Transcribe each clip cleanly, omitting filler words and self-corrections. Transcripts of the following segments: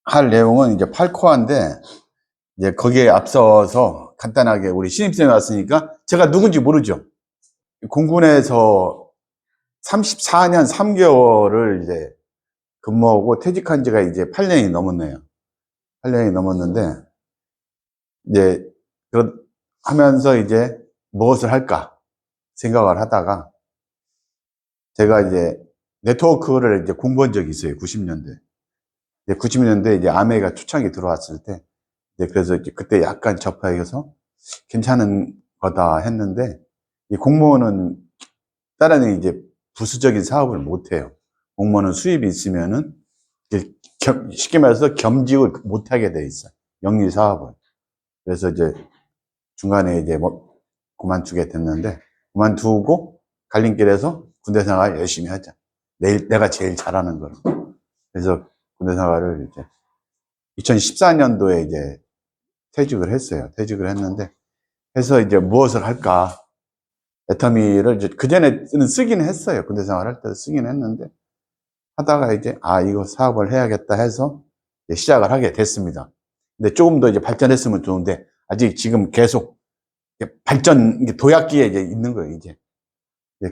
할 내용은 이제 8코어인데, 이제 거기에 앞서서 간단하게 우리 신입생이 왔으니까 제가 누군지 모르죠. 공군에서 34년 3개월을 이제 근무하고 퇴직한 지가 이제 8년이 넘었네요. 8년이 넘었는데, 이제, 하면서 이제 무엇을 할까 생각을 하다가, 제가 이제 네트워크를 이제 공부한 적이 있어요. 90년대. 90년대 이제 아메리카 초창기 들어왔을 때, 이제 그래서 이제 그때 약간 접해서 괜찮은 거다 했는데, 이 공무원은 다른 이제 부수적인 사업을 못 해요. 공무원은 수입이 있으면은 쉽게 말해서 겸직을 못 하게 돼 있어요. 영리 사업을. 그래서 이제 중간에 이제 뭐 그만두게 됐는데, 그만두고 갈림길에서 군대 생활 열심히 하자. 내가 제일 잘하는 거로. 그래서 군대 생활을 이제 2014년도에 이제 퇴직을 했어요. 퇴직을 했는데, 해서 이제 무엇을 할까? 애터미를 이제 그전에는 쓰긴 했어요. 군대 생활할 때도 쓰긴 했는데, 하다가 이제, 이거 사업을 해야겠다 해서 시작을 하게 됐습니다. 근데 조금 더 이제 발전했으면 좋은데, 아직 지금 계속 발전, 도약기에 이제 있는 거예요, 이제.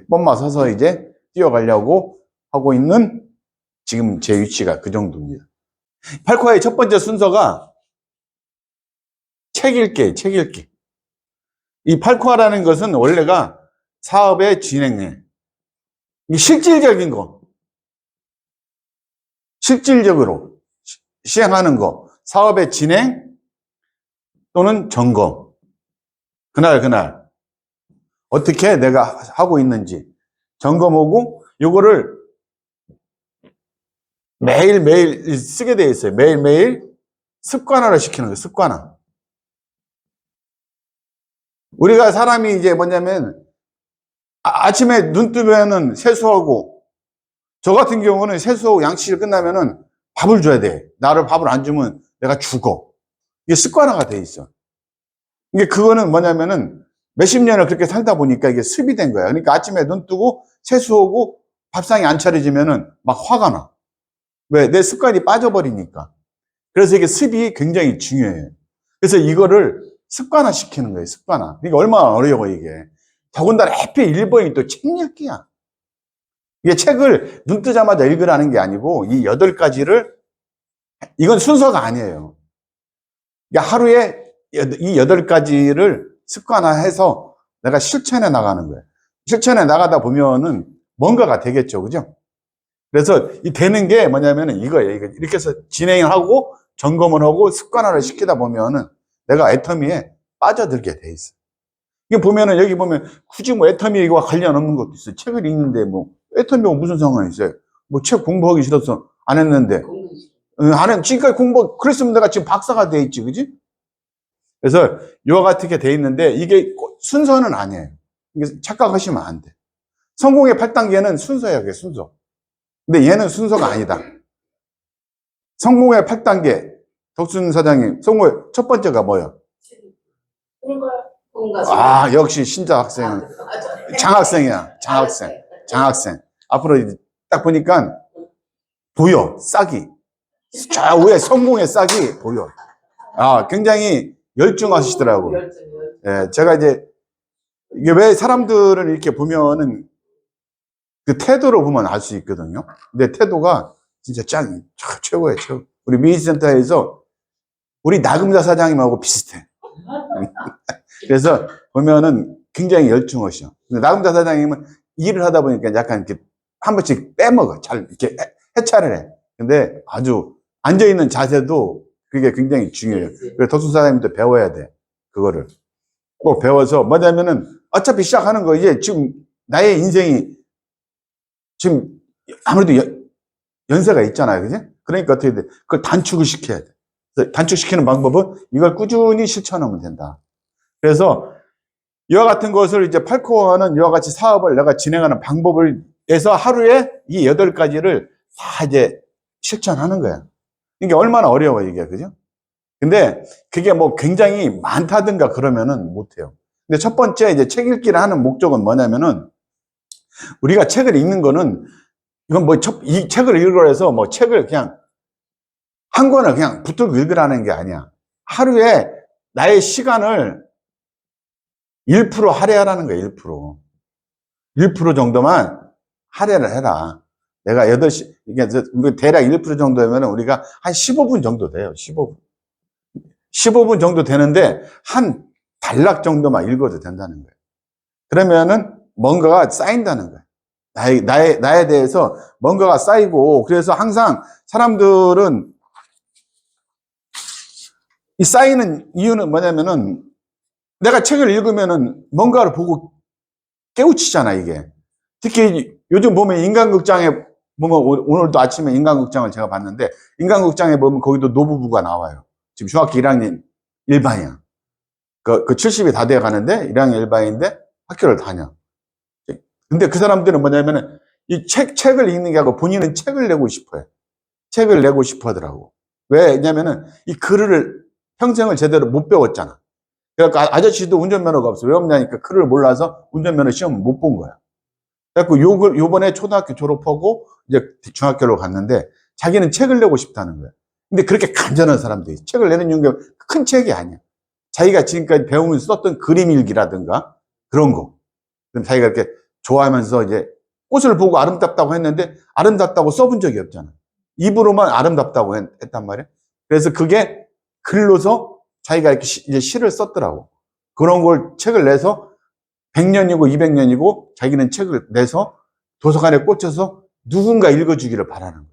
뻔마 서서 이제 뛰어가려고 하고 있는 지금 제 위치가 그 정도입니다. 8코어의 첫 번째 순서가 책 읽기, 책 읽기. 이 8코어라는 것은 원래가 사업의 진행에, 실질적인 거, 실질적으로 시행하는 거, 사업의 진행 또는 점검. 그날 어떻게 내가 하고 있는지 점검하고 요거를 매일매일 쓰게 돼 있어요. 매일매일 습관화를 시키는 거예요. 습관화. 우리가 사람이 이제 뭐냐면 아침에 눈 뜨면은 세수하고, 저 같은 경우는 세수하고 양치질 끝나면은 밥을 줘야 돼. 나를 밥을 안 주면 내가 죽어. 이게 습관화가 돼 있어. 이게 그거는 뭐냐면은 몇십 년을 그렇게 살다 보니까 이게 습이 된 거야. 그러니까 아침에 눈 뜨고 세수하고 밥상이 안 차려지면은 막 화가 나. 왜? 내 습관이 빠져버리니까. 그래서 이게 습이 굉장히 중요해요. 그래서 이거를 습관화 시키는 거예요. 습관화. 이게 얼마나 어려워, 이게. 더군다나 하필 1번이 또 책 읽기야. 이게 책을 눈 뜨자마자 읽으라는 게 아니고, 이 8가지를, 이건 순서가 아니에요. 그러니까 하루에 이 8가지를 습관화해서 내가 실천해 나가는 거예요. 실천해 나가다 보면은 뭔가가 되겠죠. 그죠? 그래서 이 되는 게 뭐냐면은 이거예요. 이렇게 해서 진행을 하고 점검을 하고 습관화를 시키다 보면은 내가 애터미에 빠져들게 돼 있어. 이게 보면은 여기 보면 굳이 뭐 애터미와 관련 없는 것도 있어요. 책을 읽는데 뭐 애터미하고 무슨 상관이 있어요? 뭐 책 공부하기 싫어서 안 했는데. 지금까지 그랬으면 내가 지금 박사가 돼 있지, 그지? 그래서 이와 같게 돼 있는데 이게 순서는 아니에요. 이게 착각하시면 안 돼. 성공의 8단계는 순서예요, 그게 순서. 근데 얘는 순서가 아니다. 성공의 8단계. 덕순 사장님, 성공의 첫 번째가 뭐예요? 역시 신자 학생. 장학생이야, 장학생. 장학생. 앞으로 딱 보니까 보여, 싹이. 좌우에 성공의 싹이 보여. 굉장히 열중하시더라고. 예, 제가 이제, 이게 왜 사람들을 이렇게 보면은 그 태도로 보면 알 수 있거든요. 근데 태도가 진짜 최고예요, 최고. 우리 미니센터에서 우리 나금자 사장님하고 비슷해. 그래서 보면은 굉장히 열중하셔. 근데 나금자 사장님은 일을 하다 보니까 약간 이렇게 한 번씩 빼먹어. 잘 이렇게 해찰을 해. 근데 아주 앉아있는 자세도 그게 굉장히 중요해요. 그래서 덕순 사장님도 배워야 돼. 그거를. 꼭 배워서 뭐냐면은 어차피 시작하는 거 이제 지금 나의 인생이 지금 아무래도 연세가 있잖아요. 그지? 그러니까 어떻게 돼? 그걸 단축을 시켜야 돼. 그래서 단축시키는 방법은 이걸 꾸준히 실천하면 된다. 그래서 이와 같은 것을 이제 8코어는 이와 같이 사업을 내가 진행하는 방법을 해서 하루에 이 8가지를 다 이제 실천하는 거야. 이게 얼마나 어려워, 이게. 그죠? 근데 그게 뭐 굉장히 많다든가 그러면은 못해요. 근데 첫 번째 이제 책 읽기를 하는 목적은 뭐냐면은 우리가 책을 읽는 거는 이건 뭐 이 책을 읽으라 해서 뭐 책을 그냥 한 권을 그냥 붙들고 읽으라는 게 아니야. 하루에 나의 시간을 1% 할애하라는 거야, 1%. 1% 정도만 할애를 해라. 내가 8시, 이게 대략 1% 정도면 우리가 한 15분 정도 돼요, 15분. 15분 정도 되는데, 한 단락 정도만 읽어도 된다는 거예요. 그러면은 뭔가가 쌓인다는 거예요. 나에 대해서 뭔가가 쌓이고, 그래서 항상 사람들은 이 쌓이는 이유는 뭐냐면은 내가 책을 읽으면은 뭔가를 보고 깨우치잖아, 이게. 특히 요즘 보면 인간극장에 보면 오늘도 아침에 인간극장을 제가 봤는데 인간극장에 보면 거기도 노부부가 나와요. 지금 중학교 1학년 일반이야. 그 70이 다 돼 가는데 1학년 일반인데 학교를 다녀. 근데 그 사람들은 뭐냐면은 이 책을 읽는 게 아니고 본인은 책을 내고 싶어요. 책을 내고 싶어 하더라고. 왜냐면은 이 글을 평생을 제대로 못 배웠잖아. 그러니까 아저씨도 운전면허가 없어. 왜 없냐니까 글을 몰라서 운전면허 시험을 못 본 거야. 그래갖고 요번에 초등학교 졸업하고 이제 중학교로 갔는데 자기는 책을 내고 싶다는 거야. 근데 그렇게 간절한 사람들이 책을 내는 이유가 큰 책이 아니야. 자기가 지금까지 배우면서 썼던 그림 일기라든가 그런 거. 그럼 자기가 이렇게 좋아하면서 이제 꽃을 보고 아름답다고 했는데 아름답다고 써본 적이 없잖아. 입으로만 아름답다고 했단 말이야. 그래서 그게 글로서 자기가 이렇게 이제 시를 썼더라고. 그런 걸 책을 내서 100년이고 200년이고 자기는 책을 내서 도서관에 꽂혀서 누군가 읽어주기를 바라는 거예요.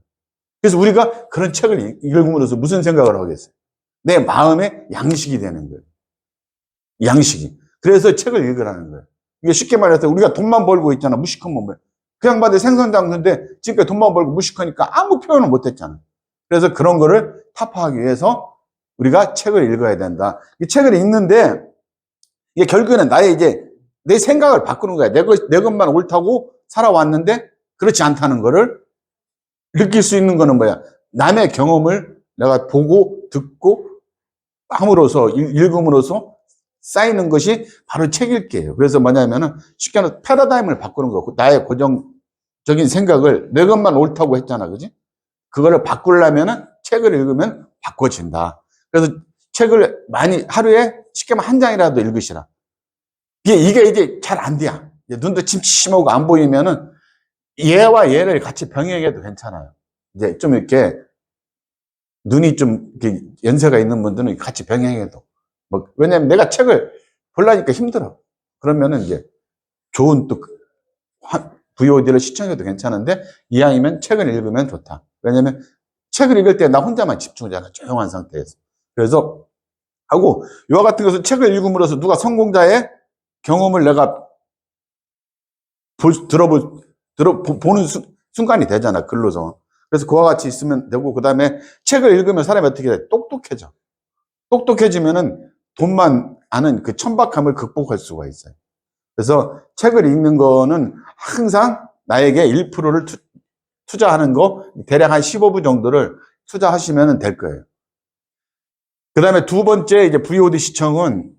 그래서 우리가 그런 책을 읽음으로써 무슨 생각을 하겠어요? 내 마음의 양식이 되는 거예요. 양식이. 그래서 책을 읽으라는 거예요. 이게 쉽게 말해서 우리가 돈만 벌고 있잖아. 무식한 몸을. 그 양반들 생선장수인데 지금까지 돈만 벌고 무식하니까 아무 표현을 못 했잖아. 그래서 그런 거를 타파하기 위해서 우리가 책을 읽어야 된다. 이 책을 읽는데 이게 결국에는 나의 이제 내 생각을 바꾸는 거야. 내 것만 옳다고 살아왔는데 그렇지 않다는 거를 느낄 수 있는 거는 뭐야? 남의 경험을 내가 보고 듣고 함으로써 읽음으로써 쌓이는 것이 바로 책 읽기예요. 그래서 뭐냐면은 쉽게 말해서 패러다임을 바꾸는 거고 나의 고정적인 생각을 내 것만 옳다고 했잖아, 그지? 그거를 바꾸려면은 책을 읽으면 바꿔진다. 그래서 책을 많이 하루에 쉽게 말하면 한 장이라도 읽으시라. 이게 이제 잘 안 돼요. 눈도 침침하고 안 보이면은 얘와 얘를 같이 병행해도 괜찮아요. 이제 좀 이렇게 눈이 좀 이렇게 연세가 있는 분들은 같이 병행해도. 뭐 왜냐면 내가 책을 보려니까 힘들어. 그러면은 이제 좋은 또 VOD를 시청해도 괜찮은데 이왕이면 책을 읽으면 좋다. 왜냐면 책을 읽을 때 나 혼자만 집중하잖아. 조용한 상태에서. 그래서 하고 이와 같은 것은 책을 읽음으로써 누가 성공자의 경험을 내가 보는 순간이 되잖아, 글로서. 그래서 그와 같이 있으면 되고, 그 다음에 책을 읽으면 사람이 어떻게 돼? 똑똑해져. 똑똑해지면은 돈만 아는 그 천박함을 극복할 수가 있어요. 그래서 책을 읽는 거는 항상 나에게 1%를 투자하는 거, 대략 한 15분 정도를 투자하시면 될 거예요. 그 다음에 두 번째, 이제 VOD 시청은,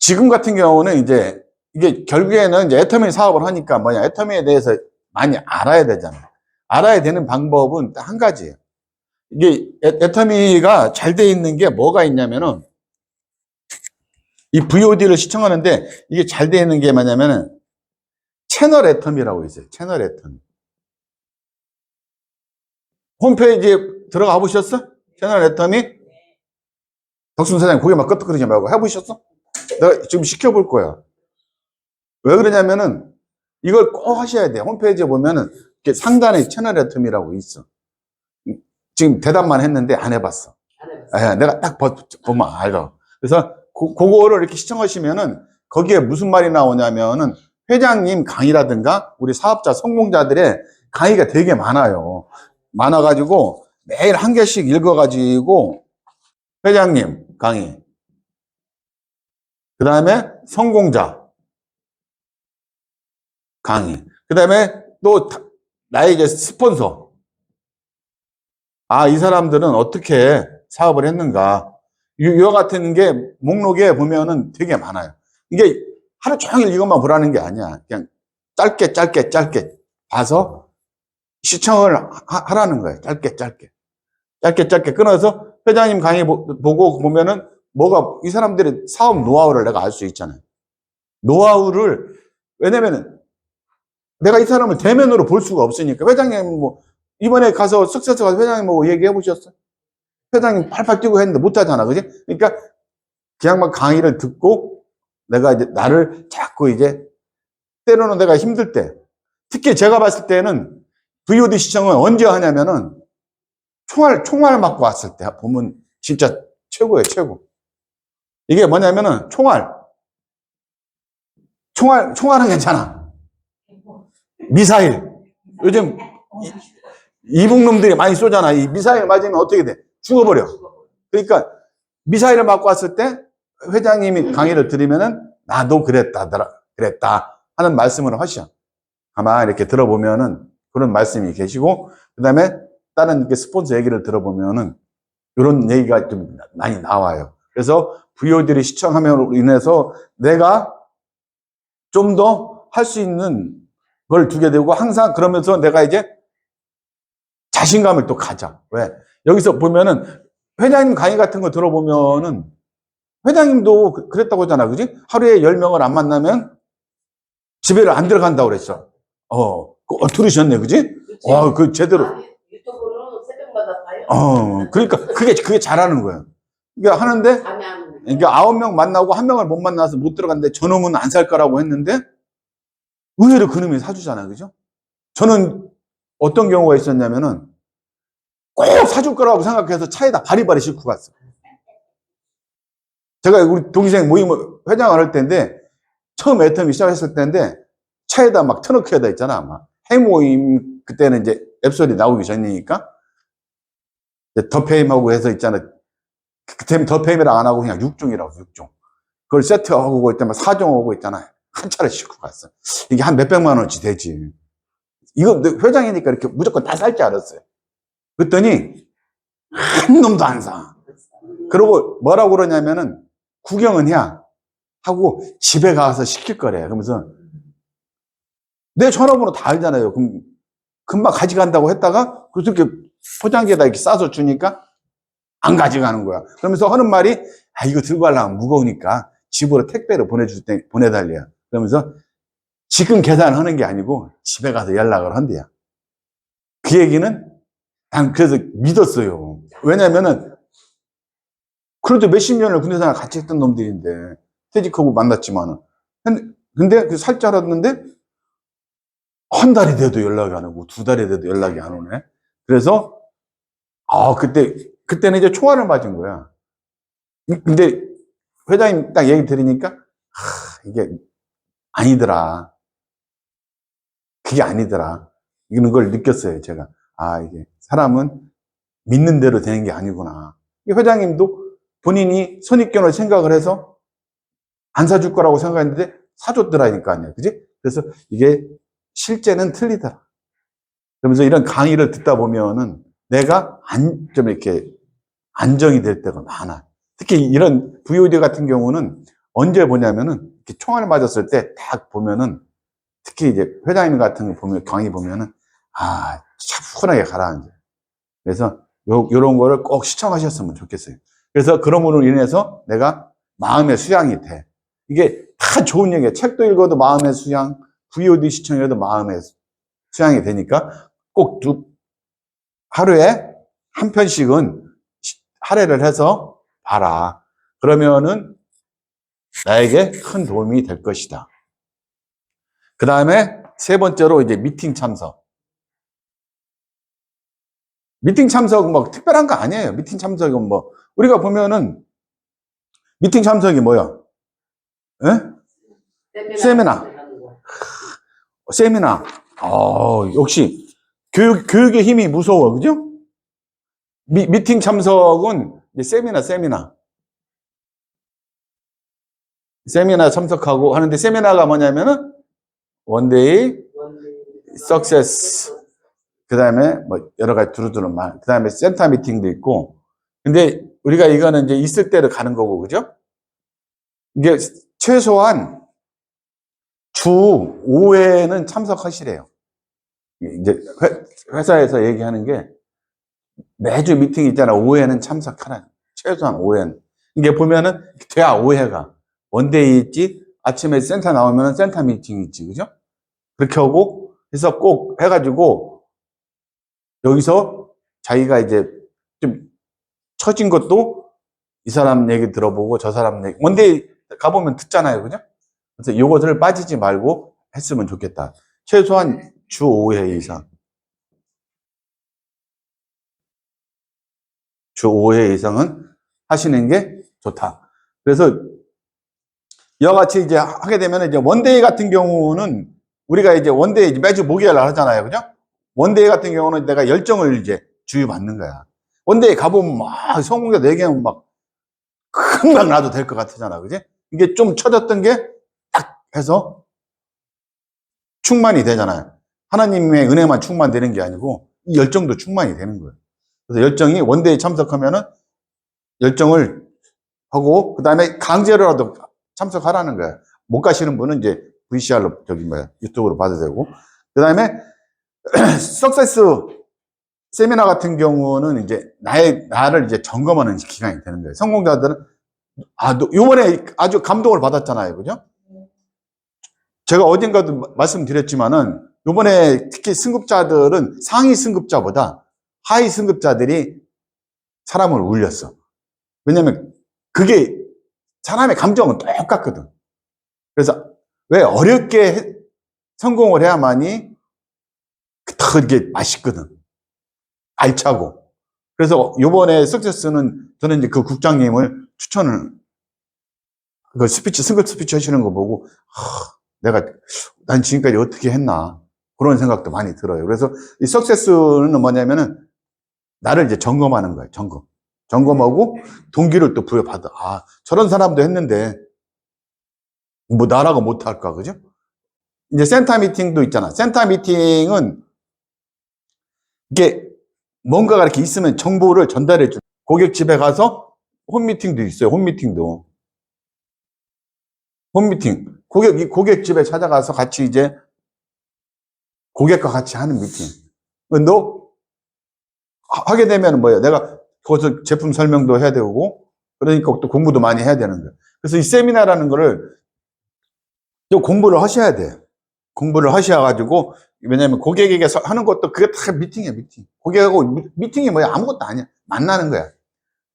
지금 같은 경우는 이제 이게 결국에는 이제 애터미 사업을 하니까 뭐냐, 애터미에 대해서 많이 알아야 되잖아요. 알아야 되는 방법은 딱 한 가지예요. 이게 애터미가 잘 돼 있는 게 뭐가 있냐면은 이 VOD를 시청하는데 이게 잘 돼 있는 게 뭐냐면은 채널 애터미라고 있어요. 채널 애터미. 홈페이지에 들어가 보셨어? 채널 애터미? 덕순 사장님 고개 막 끄덕거리지 말고 해보셨어? 내가 지금 시켜볼 거야. 왜 그러냐면은 이걸 꼭 하셔야 돼. 홈페이지에 보면은 상단에 채널 애터미라고 있어. 지금 대답만 했는데 안 해봤어. 내가 딱 보면 알아. 그래서 그거를 이렇게 시청하시면은 거기에 무슨 말이 나오냐면은 회장님 강의라든가 우리 사업자 성공자들의 강의가 되게 많아요. 많아가지고 매일 한 개씩 읽어가지고 회장님 강의, 그 다음에 성공자 강의, 그 다음에 또 나의 이제 스폰서. 이 사람들은 어떻게 사업을 했는가. 이와 같은 게 목록에 보면은 되게 많아요. 이게 하루 종일 이것만 보라는 게 아니야. 그냥 짧게 봐서 시청을 하라는 거예요. 짧게. 짧게 끊어서 회장님 강의 보고 보면은 뭐가, 이 사람들의 사업 노하우를 내가 알 수 있잖아요. 노하우를, 왜냐면은 내가 이 사람을 대면으로 볼 수가 없으니까. 회장님 뭐, 이번에 가서 석세서 가서 회장님 뭐 얘기해 보셨어? 회장님 팔팔 뛰고 했는데 못하잖아. 그지? 그러니까 그냥 막 강의를 듣고 내가 이제 나를 자꾸 이제 때로는 내가 힘들 때, 특히 제가 봤을 때는 VOD 시청은 언제 하냐면은 총알 맞고 왔을 때 보면 진짜 최고예요, 최고. 이게 뭐냐면은 총알은 괜찮아. 미사일. 요즘 이북 놈들이 많이 쏘잖아. 이 미사일 맞으면 어떻게 돼? 죽어버려. 그러니까 미사일을 맞고 왔을 때 회장님이 강의를 들으면은 나도 그랬다 하는 말씀을 하시죠. 아마 이렇게 들어보면은 그런 말씀이 계시고, 그 다음에 다른 이렇게 스폰서 얘기를 들어보면은 이런 얘기가 좀 많이 나와요. 그래서 VOD를 시청함으로 인해서 내가 좀 더 할 수 있는 걸 두게 되고, 항상 그러면서 내가 이제 자신감을 또 가져. 왜? 여기서 보면은 회장님 강의 같은 거 들어보면은 회장님도 그랬다고 하잖아. 그지? 하루에 10명을 안 만나면 집에를 안 들어간다고 그랬어. 들으셨네. 그지? 그 제대로. 유튜브로 새벽마다 봐요. 그러니까 그게 잘하는 거예요. 그러니까 하는데, 그러니까 9명 만나고 1명을 못 만나서 못 들어갔는데 저놈은 안 살 거라고 했는데 의외로 그놈이 사주잖아. 그죠? 저는 어떤 경우가 있었냐면은 꼭 사줄 거라고 생각해서 차에다 바리바리 싣고 갔어. 제가 우리 동생 모임을 회장을 할 때인데, 처음 애터미 시작했을 때인데, 차에다 막 터놓게다 있잖아. 막 해모임, 그때는 이제 앱솔이 나오기 전이니까, 더페임하고 해서 있잖아. 그때는 더페임이라 안 하고 그냥 6종이라고, 6종. 그걸 세트하고 있다면 4종 오고 있잖아. 한 차를 싣고 갔어. 이게 한 몇백만 원어치 되지. 이거 회장이니까 이렇게 무조건 다 살 줄 알았어요. 그랬더니 한 놈도 안 사. 그러고 뭐라고 그러냐면은 구경은 해야 하고 집에 가서 시킬 거래. 그러면서 내 전화번호 다 알잖아요. 그럼 금방 가져간다고 했다가 그렇게 포장지에다 이렇게 싸서 주니까 안 가져가는 거야. 그러면서 하는 말이, 이거 들고 가려면 무거우니까 집으로 택배로 보내달래요. 그러면서 지금 계산하는 게 아니고 집에 가서 연락을 한대요. 그 얘기는 난 그래서 믿었어요. 왜냐면은 그래도 몇십 년을 군대생활 같이 했던 놈들인데 퇴직하고 만났지만은, 근데 그 살 줄 알았는데 한 달이 돼도 연락이 안 오고 2달이 돼도 연락이 안 오네. 그래서 그때는 이제 총알을 맞은 거야. 근데 회장님 딱 얘기 들으니까 이게 아니더라. 그게 아니더라. 이런 걸 느꼈어요, 제가. 이게 사람은 믿는 대로 되는 게 아니구나. 회장님도 본인이 선입견을 생각을 해서 안 사줄 거라고 생각했는데 사줬더라니까요. 그지? 그래서 이게 실제는 틀리더라. 그러면서 이런 강의를 듣다 보면은 내가 좀 이렇게 안정이 될 때가 많아. 특히 이런 VOD 같은 경우는 언제 보냐면은 이렇게 총알 맞았을 때 딱 보면은, 특히 이제 회장님 같은 거 보면, 강의 보면은 차분하게 가라앉아. 그래서 요런 거를 꼭 시청하셨으면 좋겠어요. 그래서 그럼으로 인해서 내가 마음의 수양이 돼. 이게 다 좋은 얘기야. 책도 읽어도 마음의 수양, VOD 시청해도 마음의 수양이 되니까 꼭 하루에 한 편씩은 할애를 해서 봐라. 그러면은 나에게 큰 도움이 될 것이다. 그 다음에 세 번째로 이제 미팅 참석. 미팅 참석 뭐 특별한 거 아니에요. 미팅 참석은 뭐 우리가 보면은 미팅 참석이 뭐야? 세미나. 세미나. 역시 교육의 힘이 무서워. 그죠? 미팅 참석은 이제 세미나 참석하고 하는데, 세미나가 뭐냐면은 원데이 석세스, 그 다음에 뭐 여러 가지 두루두루 말, 그 다음에 센터 미팅도 있고. 근데 우리가 이거는 이제 있을 때를 가는 거고, 그죠? 이게 최소한 주 5회는 참석하시래요. 이제 회사에서 얘기하는 게 매주 미팅 있잖아. 5회는 참석하라. 최소한 5회는. 이게 보면은 돼야 5회가. 원데이 있지, 아침에 센터 나오면 센터 미팅 있지, 그죠? 그렇게 하고, 해서 꼭 해가지고, 여기서 자기가 이제 좀 처진 것도 이 사람 얘기 들어보고 저 사람 얘기, 원데이 가보면 듣잖아요, 그죠? 그래서 이것을 빠지지 말고 했으면 좋겠다. 최소한 주 5회 이상. 주 5회 이상은 하시는 게 좋다. 그래서 이와 같이 이제 하게 되면 이제 원데이 같은 경우는 우리가 이제 원데이 매주 목요일 날 하잖아요. 그죠? 원데이 같은 경우는 내가 열정을 이제 주유받는 거야. 원데이 가보면 막 성공자 4개면 막 금방 나도 될 것 같잖아. 그지? 이게 좀 쳐졌던 게 딱 해서 충만이 되잖아요. 하나님의 은혜만 충만되는 게 아니고 이 열정도 충만이 되는 거예요. 그래서 열정이 원데이 참석하면은 열정을 하고 그 다음에 강제로라도 참석하라는 거야. 못 가시는 분은 이제 VCR로 유튜브로 봐도 되고 그 다음에 석세스 세미나 같은 경우는 이제 나를 이제 점검하는 기간이 되는 거예요. 성공자들은 요번에 아주 감동을 받았잖아요. 그죠? 제가 어딘가도 말씀드렸지만은 요번에 특히 승급자들은 상위 승급자보다 하위 승급자들이 사람을 울렸어. 왜냐면 그게 사람의 감정은 똑같거든. 그래서 왜 어렵게 성공을 해야만이 더 이게 맛있거든. 알차고. 그래서 요번에 석세스는 저는 이제 그 국장님을 추천을 그 스피치 승급 스피치 하시는 거 보고 난 지금까지 어떻게 했나 그런 생각도 많이 들어요. 그래서 이 석세스는 뭐냐면은 나를 이제 점검하는 거예요. 점검하고 동기를 또 부여받아. 저런 사람도 했는데 뭐 나라고 못할까, 그죠? 이제 센터 미팅도 있잖아. 센터 미팅은 이게 뭔가가 이렇게 있으면 정보를 전달해 줘. 고객 집에 가서 홈미팅도 있어요. 홈미팅도. 홈미팅. 고객 집에 찾아가서 같이 이제 고객과 같이 하는 미팅. 너 하게 되면 뭐예요? 내가 거기서 제품 설명도 해야 되고 그러니까 또 공부도 많이 해야 되는 거예요. 그래서 이 세미나라는 거를 또 공부를 하셔야 돼요. 공부를 하셔가지고 왜냐면 고객에게 하는 것도 그게 다 미팅이야, 미팅. 고객하고 미팅이 뭐야? 아무것도 아니야. 만나는 거야.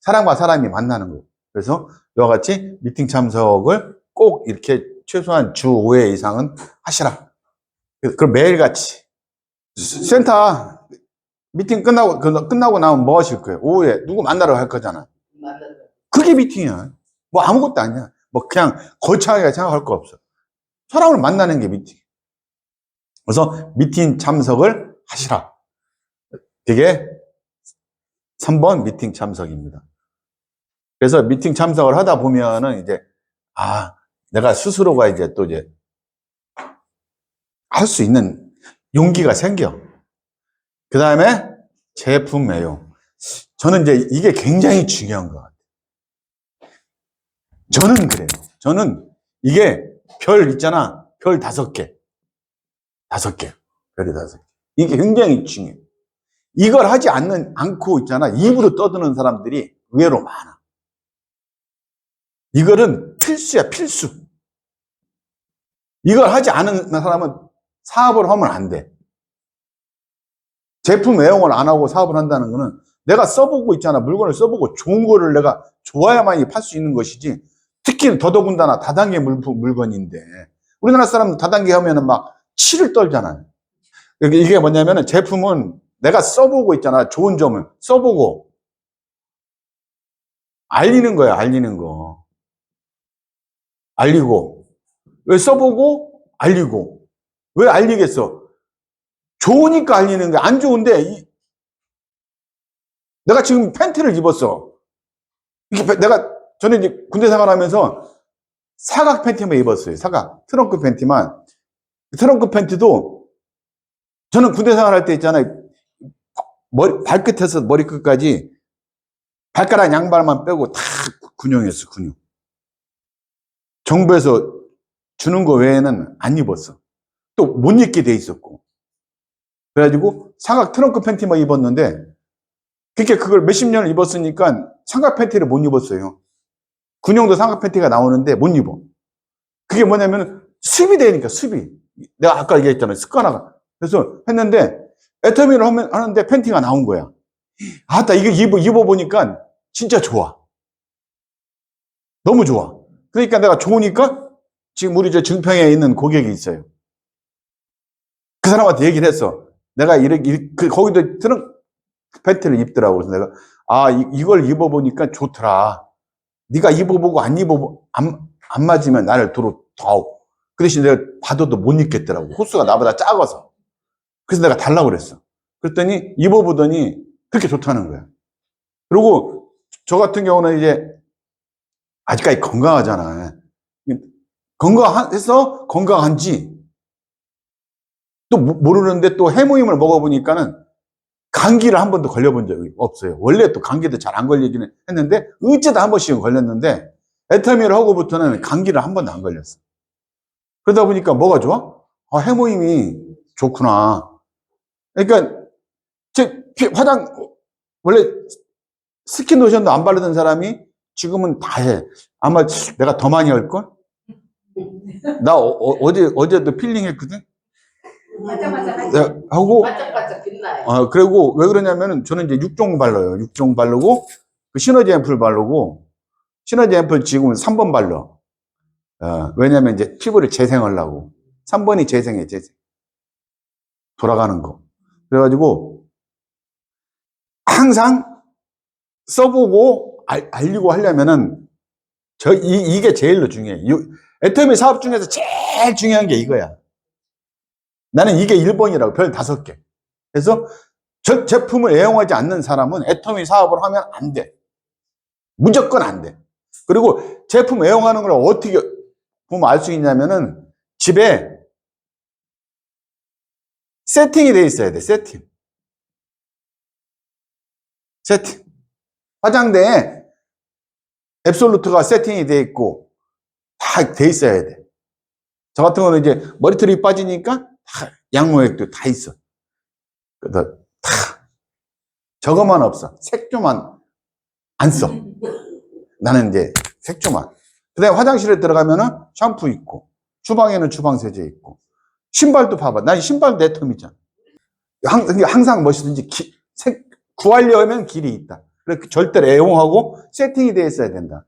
사람과 사람이 만나는 거예요. 그래서 이와 같이 미팅 참석을 꼭 이렇게 최소한 주 5회 이상은 하시라. 그럼 매일같이 센터 미팅 끝나고 나면 뭐 하실 거예요? 오후에 누구 만나러 갈 거잖아. 그게 미팅이야. 뭐 아무것도 아니야. 뭐 그냥 거창하게 생각할 거 없어. 사람을 만나는 게 미팅. 그래서 미팅 참석을 하시라. 그게 3번 미팅 참석입니다. 그래서 미팅 참석을 하다 보면은 이제 내가 스스로가 이제 또 이제 할 수 있는 용기가 생겨. 그 다음에 제품 애용. 저는 이제 이게 굉장히 중요한 것 같아요. 저는 그래요. 저는 이게 별 있잖아. 별 5개. 5개. 별이 5개. 이게 굉장히 중요해요. 이걸 하지 않고 있잖아. 입으로 떠드는 사람들이 의외로 많아. 이거는 필수야, 필수. 이걸 하지 않은 사람은 사업을 하면 안 돼. 제품 애용을 안 하고 사업을 한다는 거는 내가 써보고 있잖아. 물건을 써보고 좋은 거를 내가 좋아야만이 팔 수 있는 것이지. 특히 더더군다나 다단계 물건인데 우리나라 사람들 다단계 하면은 막 치를 떨잖아요. 이게 뭐냐면은 제품은 내가 써보고 있잖아. 좋은 점을 써보고 알리는 거야. 알리는 거. 알리고 왜 써보고 알리고 왜 알리겠어? 좋으니까 알리는 거야. 안 좋은데 내가 지금 팬티를 입었어. 저는 이제 군대 생활하면서 사각 팬티만 입었어요. 사각 트렁크 팬티만. 트렁크 팬티도 저는 군대 생활할 때 있잖아요. 발끝에서 머리끝까지 발가락 양발만 빼고 다 군용이었어. 군용. 정부에서 주는 거 외에는 안 입었어. 또 못 입게 돼 있었고. 그래가지고 사각 트렁크 팬티만 입었는데 그러니까 그걸 몇십 년을 입었으니까 삼각 팬티를 못 입었어요. 군용도 삼각 팬티가 나오는데 못 입어. 그게 뭐냐면 습이 되니까, 습이. 내가 아까 얘기했잖아요. 습관화가. 그래서 했는데 애터미를 하는데 팬티가 나온 거야. 아따, 이거 입어보니까 진짜 좋아. 너무 좋아. 그러니까 내가 좋으니까 지금 우리 저 증평에 있는 고객이 있어요. 그 사람한테 얘기를 했어. 내가 거기도 트렁 팬티를 입더라고. 그래서 내가, 이걸 입어보니까 좋더라. 네가 입어보고 안 맞으면 나를 더. 그 대신 내가 봐도 못 입겠더라고. 호수가 나보다 작아서. 그래서 내가 달라고 그랬어. 그랬더니 입어보더니 그렇게 좋다는 거야. 그리고 저 같은 경우는 이제 아직까지 건강하잖아. 건강해서 건강한지 또 모르는데 또 해모임을 먹어보니까는 감기를 한 번도 걸려본 적이 없어요. 원래 또 감기도 잘 안 걸리기는 했는데 어쩌다 한 번씩은 걸렸는데 애터미를 하고부터는 감기를 한 번도 안 걸렸어. 그러다 보니까 뭐가 좋아? 해모임이 좋구나. 그러니까 원래 스킨로션도 안 바르던 사람이 지금은 다 해. 아마 내가 더 많이 할걸? 나 어제도 필링 했거든? 하고, 반짝반짝 빛나요. 그리고 왜 그러냐면은 저는 이제 6종 발라요. 6종 바르고, 그 시너지 앰플 바르고, 시너지 앰플 지금은 3번 발라. 왜냐면 이제 피부를 재생하려고. 3번이 재생. 돌아가는 거. 그래가지고, 항상 써보고, 알리고 하려면은, 이게 제일로 중요해. 애터미 사업 중에서 제일 중요한 게 이거야. 나는 이게 1번이라고, 별 5개. 그래서 저 제품을 애용하지 않는 사람은 애터미 사업을 하면 안 돼. 무조건 안 돼. 그리고 제품 애용하는 걸 어떻게 보면 알 수 있냐면은 집에 세팅이 돼 있어야 돼. 세팅. 화장대에 앱솔루트가 세팅이 돼 있고 다 돼 있어야 돼. 저 같은 거는 이제 머리털이 빠지니까 다 양모액도 다 있어. 그래서 다 저거만 없어. 색조만 안 써. 나는 이제 색조만. 그 다음에 화장실에 들어가면은 샴푸 있고, 주방에는 주방 세제 있고, 신발도 봐봐. 난 신발도 애텀이잖아. 항상 멋이든지 구하려면 길이 있다. 그래, 절대로 애용하고 세팅이 되어 있어야 된다.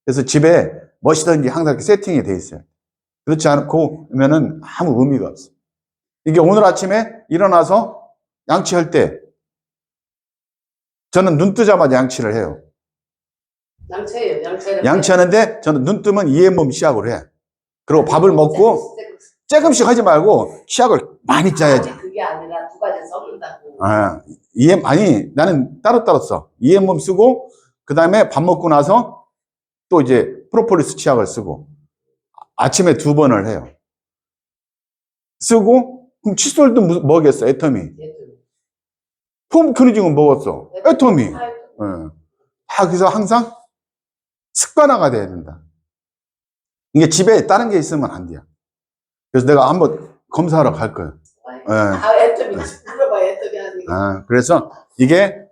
그래서 집에 멋이든지 항상 세팅이 되어 있어요. 그렇지 않고면은 아무 의미가 없어. 이게 오늘 아침에 일어나서 양치할 때 저는 눈 뜨자마자 양치를 해요. 양치하는데 저는 눈 뜨면 이엠몸 시작을 해. 그리고 밥을 먹고 조금씩 하지 말고 시약을 많이 짜야지. 그게 아니라 두 가지 섞는다고. 아니 나는 따로따로 써. 이엠몸 쓰고 그 다음에 밥 먹고 나서 또 이제 프로폴리스 치약을 쓰고 아침에 2번을 해요. 쓰고 그럼 칫솔도 뭐겠어? 애터미. 폼 클리징은 먹었어. 애터미. 그래서 항상 습관화가 돼야 된다. 이게 집에 다른 게 있으면 안 돼요. 그래서 내가 한번 검사하러 갈 거예요. 애터미. 물어봐, 애터미 아니고. 그래서 이게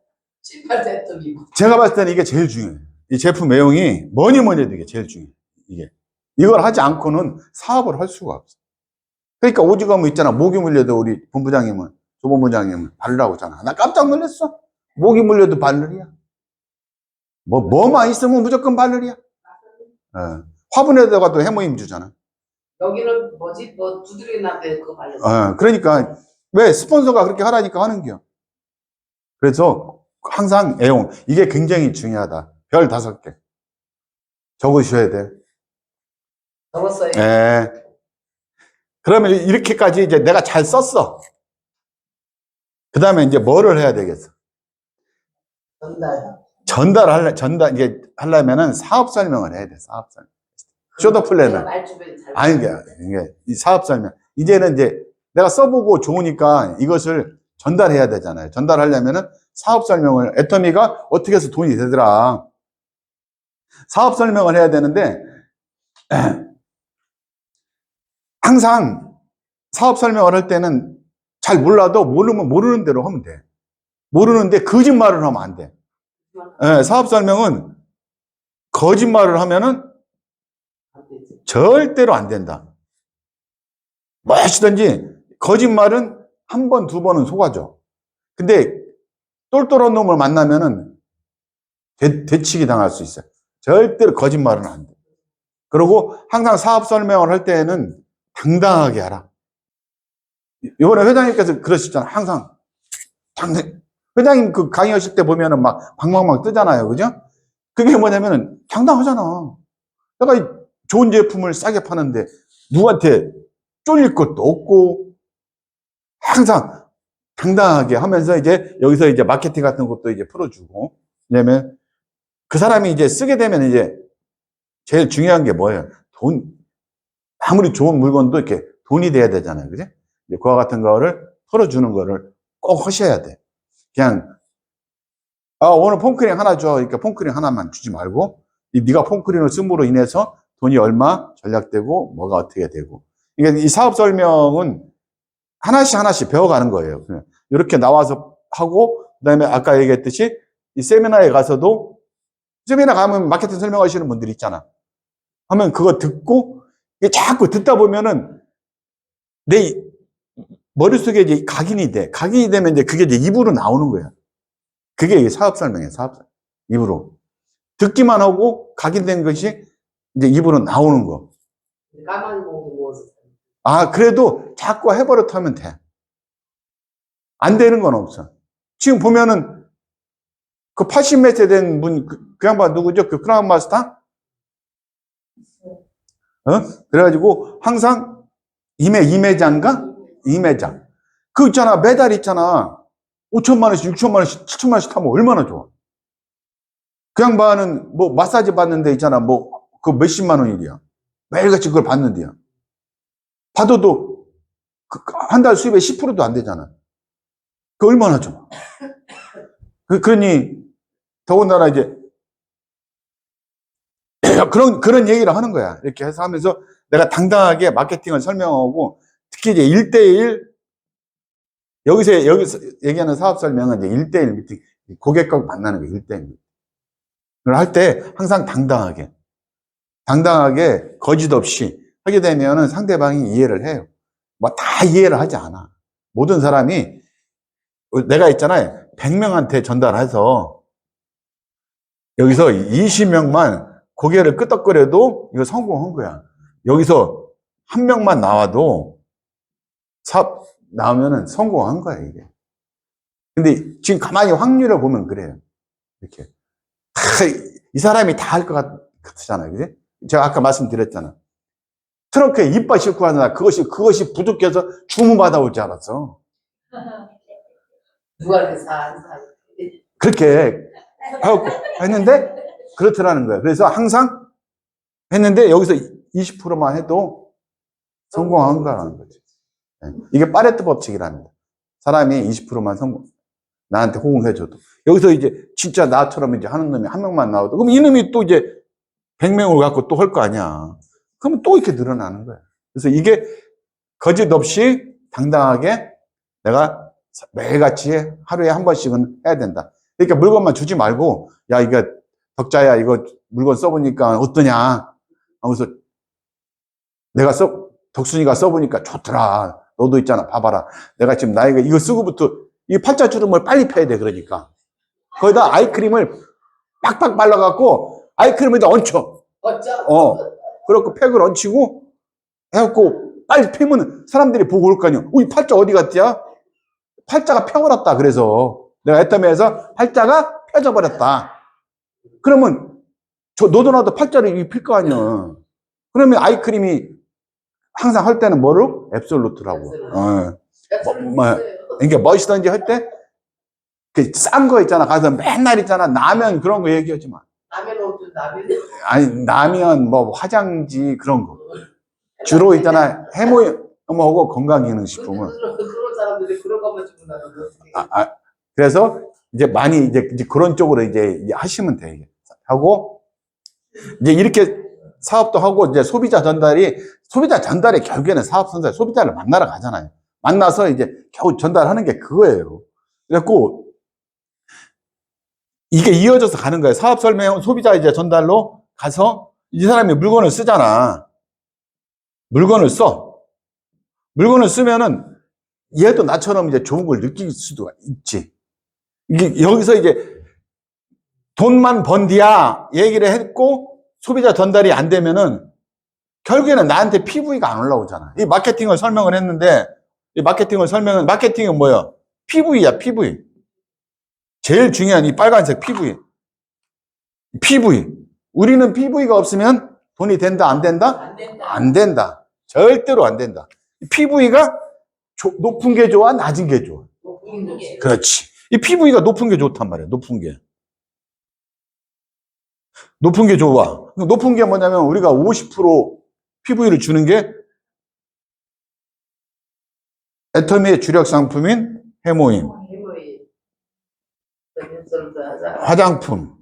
애터미고. 제가 봤을 때는 이게 제일 중요해요. 이 제품 애용이 뭐니 해도 이게 제일 중요해요. 이걸 하지 않고는 사업을 할 수가 없어. 그러니까 오지가뭐 있잖아. 모기 물려도 우리 본부장님은, 조본부장님은 바르라고 하잖아. 나 깜짝 놀랐어. 모기 물려도 바르리야. 뭐만 있으면 무조건 바르리야. 화분에다가 또 해모임 주잖아. 여기는 두드리 나베 그거 발랐어. 그러니까 왜 스폰서가 그렇게 하라니까 하는겨. 그래서 항상 애용. 이게 굉장히 중요하다. 별 5개. 적으셔야 돼. 적었어요. 그러면 이렇게까지 이제 내가 잘 썼어. 그 다음에 이제 뭐를 해야 되겠어? 이게 하려면은 사업 설명을 해야 돼, 사업 설명. 쇼더 플랜을. 아니, 이게 이 사업 설명. 이제는 이제 내가 써보고 좋으니까 이것을 전달해야 되잖아요. 전달하려면은 사업 설명을, 애터미가 어떻게 해서 돈이 되더라. 사업 설명을 해야 되는데, 항상 사업 설명을 할 때는 잘 몰라도 모르면 모르는 대로 하면 돼. 모르는데 거짓말을 하면 안 돼. 예, 사업 설명은 거짓말을 하면은 안 되지. 절대로 안 된다. 뭐 하시든지 거짓말은 한 번, 두 번은 속아줘. 근데 똘똘한 놈을 만나면은 되치기 당할 수 있어요. 절대로 거짓말은 안 돼. 그리고 항상 사업 설명을 할 때에는 당당하게 하라. 이번에 회장님께서 그러시잖아요. 항상 회장님 그 강의하실 때 보면은 막 방방방 뜨잖아요. 그죠? 그게 뭐냐면은 당당하잖아. 내가 좋은 제품을 싸게 파는데 누구한테 쫄릴 것도 없고 항상 당당하게 하면서 이제 여기서 이제 마케팅 같은 것도 이제 풀어주고. 왜냐면 그 사람이 이제 쓰게 되면 이제 제일 중요한 게 뭐예요? 아무리 좋은 물건도 이렇게 돈이 돼야 되잖아요. 그죠? 이제 그와 같은 거를 풀어주는 거를 꼭 하셔야 돼. 그냥, 오늘 폼크림 하나 줘. 그러니까 폼크림 하나만 주지 말고, 네가 폼크림을 씀으로 인해서 돈이 얼마 전략되고, 뭐가 어떻게 되고. 그러니까 이 사업 설명은 하나씩 하나씩 배워가는 거예요. 이렇게 나와서 하고, 그 다음에 아까 얘기했듯이, 이 세미나에 가서도, 세미나 가면 마케팅 설명하시는 분들이 있잖아. 하면 그거 듣고, 이게 자꾸 듣다 보면은, 내 머릿속에 이제 각인이 돼. 각인이 되면 이제 그게 이제 입으로 나오는 거야. 그게 사업 설명이에요, 사업 설명. 입으로. 듣기만 하고 각인된 것이 이제 입으로 나오는 거. 까만 보고 무엇을. 그래도 자꾸 해버릇 하면 돼. 안 되는 건 없어. 지금 보면은 그 80몇 세 된 분, 그 양반 누구죠? 그 크라운 마스터? 그래가지고 항상 임회장가? 임회장. 그 있잖아, 매달 있잖아. 5천만 원씩, 6천만 원씩, 7천만 원씩 타면 얼마나 좋아. 그 양반은 뭐 마사지 받는데 있잖아. 뭐 그 몇십만 원이야. 매일같이 그걸 받는데요. 받아도 한 달 수입의 10%도 안 되잖아. 그 얼마나 좋아. 그러니 더군다나 이제 그런 얘기를 하는 거야. 이렇게 해서 하면서 내가 당당하게 마케팅을 설명하고 특히 이제 1대1 여기서 얘기하는 사업 설명은 이제 1대1 미팅, 고객과 만나는 거 1대1 미팅을 할 때 항상 당당하게 거짓 없이 하게 되면은 상대방이 이해를 해요. 뭐 다 이해를 하지 않아. 모든 사람이 내가 있잖아요. 100명한테 전달해서 여기서 20명만 고개를 끄덕거려도 이거 성공한 거야. 여기서 한 명만 나와도 사업 나오면은 성공한 거야, 이게. 근데 지금 가만히 확률을 보면 그래요. 이렇게. 이 사람이 다 할 것 같잖아요. 그지? 제가 아까 말씀드렸잖아. 트렁크에 이빨 싣고 하느라 그것이 부족해서 주문받아올 줄 알았어. 누가 이렇게 사. 그렇게 하고 했는데, 그렇더라는 거예요. 그래서 항상 했는데, 여기서 20%만 해도 성공한 거라는 거지. 이게 파레토 법칙이랍니다. 사람이 20%만 나한테 호응해줘도. 여기서 이제 진짜 나처럼 이제 하는 놈이 한 명만 나와도, 그럼 이놈이 또 이제 100명을 갖고 또 할 거 아니야. 그러면 또 이렇게 늘어나는 거야. 그래서 이게 거짓 없이 당당하게 내가 매일같이 하루에 한 번씩은 해야 된다. 그러니까 물건만 주지 말고, 야, 이거 덕자야, 이거 물건 써보니까 어떠냐? 하면서 덕순이가 써보니까 좋더라. 너도 있잖아. 봐봐라. 내가 지금 나이가 이거 쓰고부터 이 팔자주름을 빨리 펴야 돼. 그러니까. 거기다 아이크림을 팍팍 발라갖고 아이크림에다 얹혀. 어쩌? 그렇고 팩을 얹히고 해갖고 빨리 펴면 사람들이 보고 올 거 아니야. 이 팔자 어디 갔지야? 팔자가 펴버렸다. 그래서 내가 애터미에서 팔자가 펴져버렸다. 그러면 너도 나도 팔자를 필 거 아니야. 그러면 아이크림이 항상 할 때는 뭐로? 앱솔루트라고. 이게 멋있던지 할 때 그 싼 거 있잖아. 가서 맨날 있잖아. 라면 그런 거 얘기하지 마. 라면 없죠, 라면. 아니, 라면, 뭐, 화장지, 그런 거. 주로 있잖아. 해모하고 건강기능식품은. 그런 사람들이 그런 것만 주고 나는 그래서 이제 많이 이제 그런 쪽으로 이제 하시면 돼. 이게. 하고, 이제 이렇게 사업도 하고, 이제 소비자 전달이 결국에는 사업 선생 소비자를 만나러 가잖아요. 만나서 이제 겨우 전달하는 게 그거예요. 그래갖고, 이게 이어져서 가는 거예요. 사업 설명, 소비자 이제 전달로 가서 이 사람이 물건을 쓰잖아. 물건을 써. 물건을 쓰면은 얘도 나처럼 이제 좋은 걸 느낄 수도 있지. 이게 여기서 이제 돈만 번디야 얘기를 했고 소비자 전달이 안 되면은 결국에는 나한테 PV가 안 올라오잖아. 이 마케팅을 설명을 했는데 이 마케팅은 뭐야? PV야, PV. 제일 중요한 이 빨간색 PV. PV. 우리는 PV가 없으면 돈이 된다, 안 된다? 안 된다. 안 된다. 절대로 안 된다. PV가 높은 게 좋아, 낮은 게 좋아. 높은 게. 그렇지. 이 PV가 높은 게 좋단 말이야, 높은 게. 높은 게 좋아. 높은 게 뭐냐면 우리가 50% PV를 주는 게 애터미의 주력 상품인 해모임, 해모이. 화장품.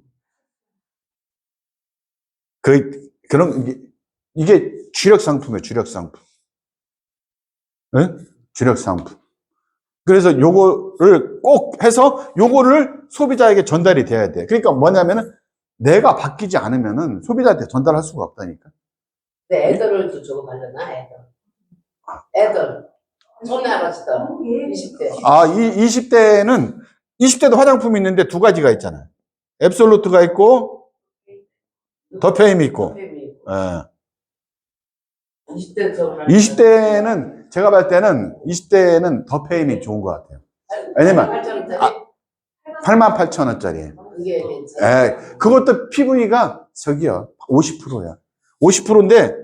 이게 주력 상품이에요, 주력 상품. 네? 주력 상품. 그래서 요거를 꼭 해서 요거를 소비자에게 전달이 돼야 돼. 그러니까 뭐냐면은 내가 바뀌지 않으면은 소비자한테 전달할 수가 없다니까. 네, 애들을 또 저거 말렸나, 애들. 손에 아버지들. 20대. 아, 20대도 화장품이 있는데 두 가지가 있잖아요. 앱솔루트가 있고, 더페임이 있고. 예. 20대 저거 20대는, 제가 봤을 때는 20대는 더페임이 좋은 것 같아요. 왜냐면, 88,000원짜리. 그게 괜찮아. 예. 그것도 PV가 저기요, 50%야. 50%인데,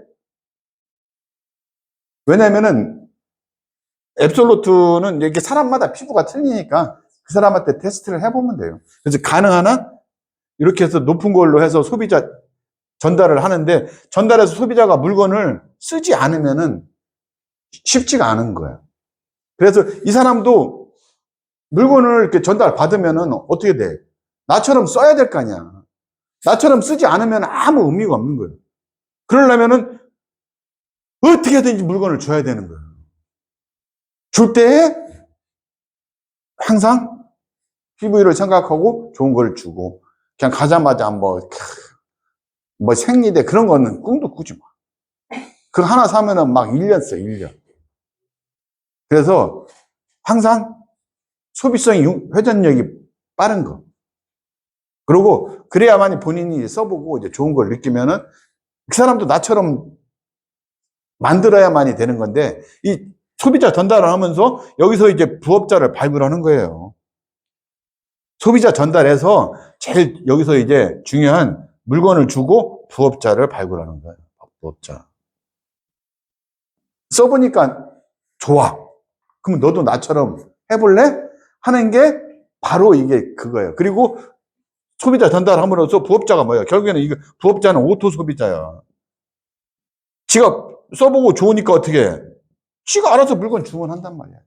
왜냐면은, 앱솔루트는 이렇게 사람마다 피부가 틀리니까 그 사람한테 테스트를 해보면 돼요. 그래서 가능하나? 이렇게 해서 높은 걸로 해서 소비자 전달을 하는데 전달해서 소비자가 물건을 쓰지 않으면은 쉽지가 않은 거예요. 그래서 이 사람도 물건을 이렇게 전달 받으면은 어떻게 돼? 나처럼 써야 될 거 아니야. 나처럼 쓰지 않으면 아무 의미가 없는 거예요. 그러려면은 어떻게든지 물건을 줘야 되는 거예요. 줄 때 항상 PV를 생각하고 좋은 걸 주고 그냥 가자마자 뭐 생리대 그런 거는 꿈도 꾸지 마. 그거 하나 사면은 막 1년 써, 1년. 그래서 항상 소비성이 회전력이 빠른 거. 그리고 그래야만이 본인이 써보고 이제 좋은 걸 느끼면은 그 사람도 나처럼 만들어야만이 되는 건데 이 소비자 전달을 하면서 여기서 이제 부업자를 발굴하는 거예요. 소비자 전달해서 제일 여기서 이제 중요한 물건을 주고 부업자를 발굴하는 거예요. 부업자. 써보니까 좋아. 그럼 너도 나처럼 해볼래? 하는 게 바로 이게 그거예요. 그리고 소비자 전달함으로써 부업자가 뭐예요? 결국에는 이거 부업자는 오토 소비자야. 지가 써보고 좋으니까 어떻게 해? 지가 알아서 물건 주문한단 말이야.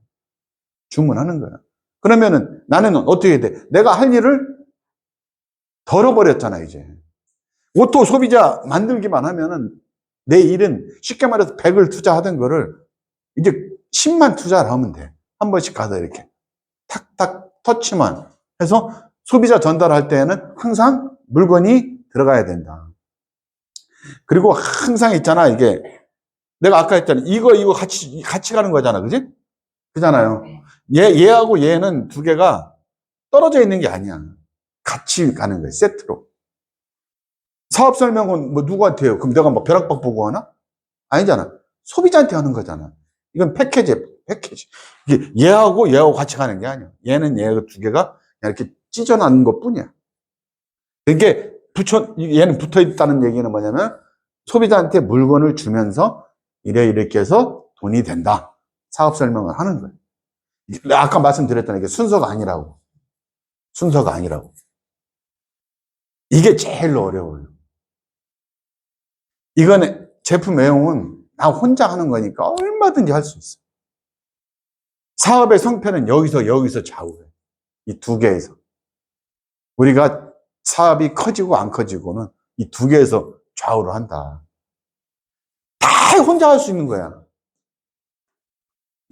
주문하는 거야. 그러면은 나는 어떻게 돼? 내가 할 일을 덜어버렸잖아, 이제. 오토 소비자 만들기만 하면은 내 일은 쉽게 말해서 100을 투자하던 거를 이제 10만 투자를 하면 돼. 한 번씩 가서 이렇게 탁탁 터치만 해서 소비자 전달할 때에는 항상 물건이 들어가야 된다. 그리고 항상 있잖아, 이게. 내가 아까 했잖아. 이거 같이 가는 거잖아. 그지? 그잖아요. 얘하고 얘는 두 개가 떨어져 있는 게 아니야. 같이 가는 거예요. 세트로. 사업 설명은 뭐 누구한테 해요? 그럼 내가 뭐 벼락박 보고 하나? 아니잖아. 소비자한테 하는 거잖아. 이건 패키지. 이게 얘하고 같이 가는 게 아니야. 얘는 얘 두 개가 그냥 이렇게 찢어나는 것 뿐이야. 이게 얘는 붙어 있다는 얘기는 뭐냐면 소비자한테 물건을 주면서 이렇게 해서 돈이 된다. 사업 설명을 하는 거예요. 아까 말씀드렸잖아요. 이게 순서가 아니라고. 순서가 아니라고. 이게 제일 어려워요. 이거는 제품 외용은 나 혼자 하는 거니까 얼마든지 할 수 있어. 사업의 성패는 여기서 좌우해. 이 두 개에서. 우리가 사업이 커지고 안 커지고는 이 두 개에서 좌우를 한다. 다 혼자 할 수 있는 거야.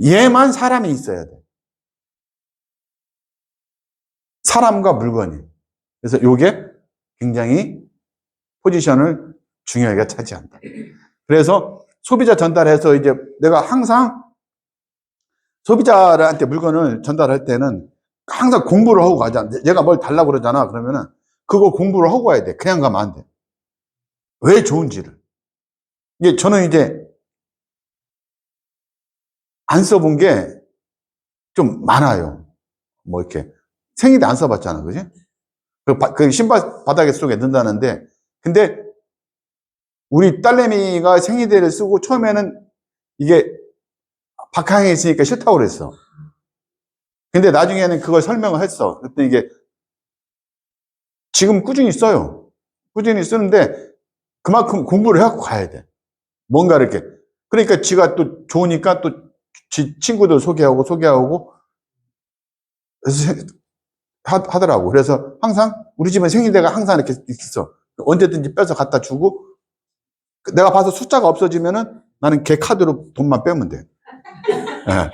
얘만 사람이 있어야 돼. 사람과 물건이. 그래서 요게 굉장히 포지션을 중요하게 차지한다. 그래서 소비자 전달해서 이제 내가 항상 소비자한테 물건을 전달할 때는 항상 공부를 하고 가자. 얘가 뭘 달라고 그러잖아. 그러면은 그거 공부를 하고 가야 돼. 그냥 가면 안 돼. 왜 좋은지를. 이게 저는 이제 안 써본 게 좀 많아요. 뭐 이렇게 생일에 안 써봤잖아. 그지? 그 신발 바닥에 속에 넣는다는데, 근데 우리 딸내미가 생리대를 쓰고 처음에는 이게 박항에 있으니까 싫다고 그랬어. 근데 나중에는 그걸 설명을 했어. 그랬더니 이게 지금 꾸준히 써요. 꾸준히 쓰는데 그만큼 공부를 해갖고 가야 돼. 뭔가 이렇게. 그러니까 지가 또 좋으니까 또 지 친구들 소개하고 하더라고. 그래서 항상 우리 집은 생리대가 항상 이렇게 있어. 언제든지 빼서 갖다 주고 내가 봐서 숫자가 없어지면은 나는 걔 카드로 돈만 빼면 돼. 네.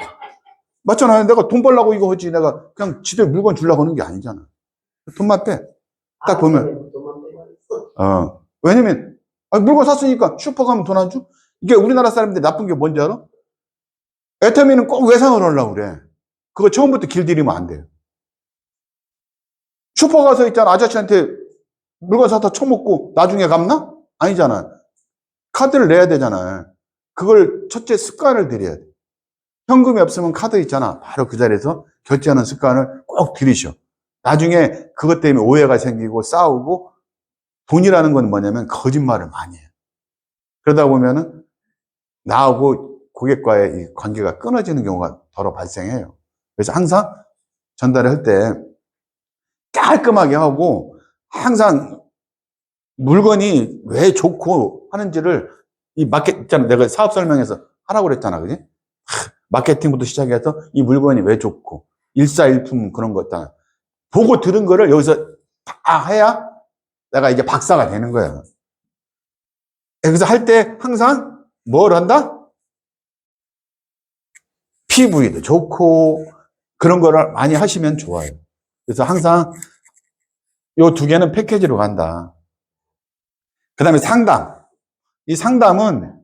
맞잖아. 내가 돈 벌라고 이거 하지. 내가 그냥 집에 물건 주려고 하는 게 아니잖아. 돈만 빼. 딱 보면. 왜냐면, 물건 샀으니까 슈퍼 가면 돈 안 줘? 이게 우리나라 사람들이 나쁜 게 뭔지 알아? 애터미는 꼭 외상을 하려고 그래. 그거 처음부터 길들이면 안 돼요. 슈퍼 가서 있잖아. 아저씨한테 물건 사다 처먹고 나중에 갚나? 아니잖아. 카드를 내야 되잖아. 그걸 첫째 습관을 들여야 돼. 현금이 없으면 카드 있잖아. 바로 그 자리에서 결제하는 습관을 꼭 들이셔. 나중에 그것 때문에 오해가 생기고 싸우고 돈이라는 건 뭐냐면 거짓말을 많이 해요. 그러다 보면은 나하고 고객과의 이 관계가 끊어지는 경우가 더러 발생해요. 그래서 항상 전달을 할 때 깔끔하게 하고 항상 물건이 왜 좋고 하는지를 이 마케팅 있잖아. 내가 사업 설명에서 하라고 그랬잖아. 그지? 마케팅부터 시작해서 이 물건이 왜 좋고 일사일품 그런 거 있잖아. 보고 들은 거를 여기서 다 해야 내가 이제 박사가 되는 거야. 그래서 할 때 항상 뭘 한다? PV도 좋고 그런 거를 많이 하시면 좋아요. 그래서 항상 요 두 개는 패키지로 간다. 그 다음에 상담. 이 상담은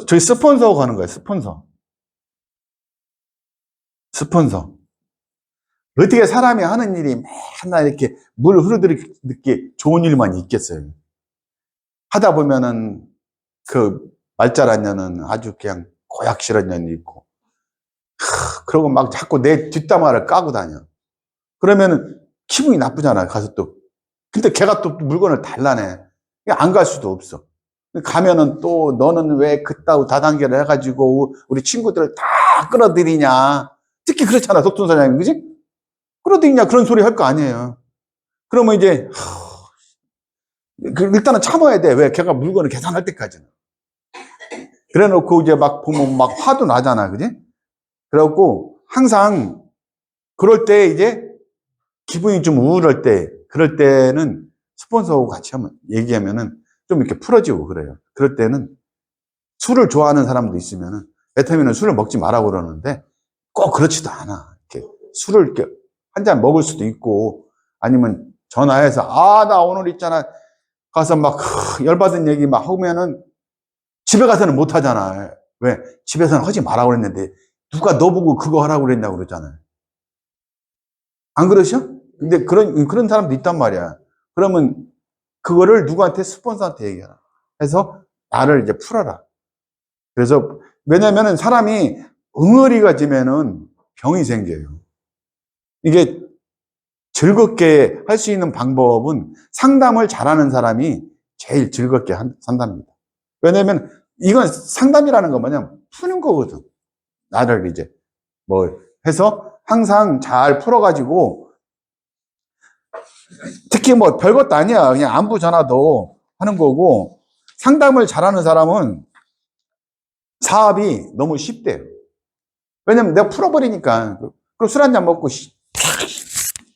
저희 스폰서가 가는 거예요. 스폰서. 어떻게 사람이 하는 일이 맨날 이렇게 물 흐르듯이 좋은 일만 있겠어요. 하다 보면은 그 말잘안 년은 아주 그냥 고약 싫은 년이 있고, 그러고 막 자꾸 내 뒷담화를 까고 다녀. 그러면은 기분이 나쁘잖아, 가서 또. 근데 걔가 또 물건을 달라내. 안 갈 수도 없어. 가면은 또 너는 왜 그따위 다단계를 해가지고 우리 친구들을 다 끌어들이냐. 특히 그렇잖아, 석둔 사장님, 그지? 끌어들이냐, 그런 소리 할 거 아니에요. 그러면 이제, 일단은 참아야 돼. 왜? 걔가 물건을 계산할 때까지는. 그래 놓고 이제 막 보면 막 화도 나잖아, 그지? 그래갖고 항상 그럴 때 이제 기분이 좀 우울할 때, 그럴 때는 스폰서하고 같이 얘기하면은 좀 이렇게 풀어지고 그래요. 그럴 때는 술을 좋아하는 사람도 있으면은, 베타민은 술을 먹지 말라고 그러는데 꼭 그렇지도 않아. 이렇게 술을 이렇게 한 잔 먹을 수도 있고, 아니면 전화해서, 나 오늘 있잖아. 가서 막 열받은 얘기 막 하면은 집에 가서는 못 하잖아. 왜? 집에서는 하지 말라고 그랬는데 누가 너 보고 그거 하라고 그랬냐고 그러잖아요. 안 그러셔? 근데 그런 사람도 있단 말이야. 그러면 그거를 누구한테, 스폰서한테 얘기해라. 해서 나를 이제 풀어라. 그래서, 왜냐면은 사람이 응어리가 지면은 병이 생겨요. 이게 즐겁게 할 수 있는 방법은 상담을 잘하는 사람이 제일 즐겁게 산답니다. 왜냐면 이건 상담이라는 건 뭐냐면 푸는 거거든. 나를 이제 뭐 해서 항상 잘 풀어가지고, 특히 뭐 별것도 아니야. 그냥 안부 전화도 하는 거고, 상담을 잘하는 사람은 사업이 너무 쉽대요. 왜냐면 내가 풀어버리니까. 그리고 술 한잔 먹고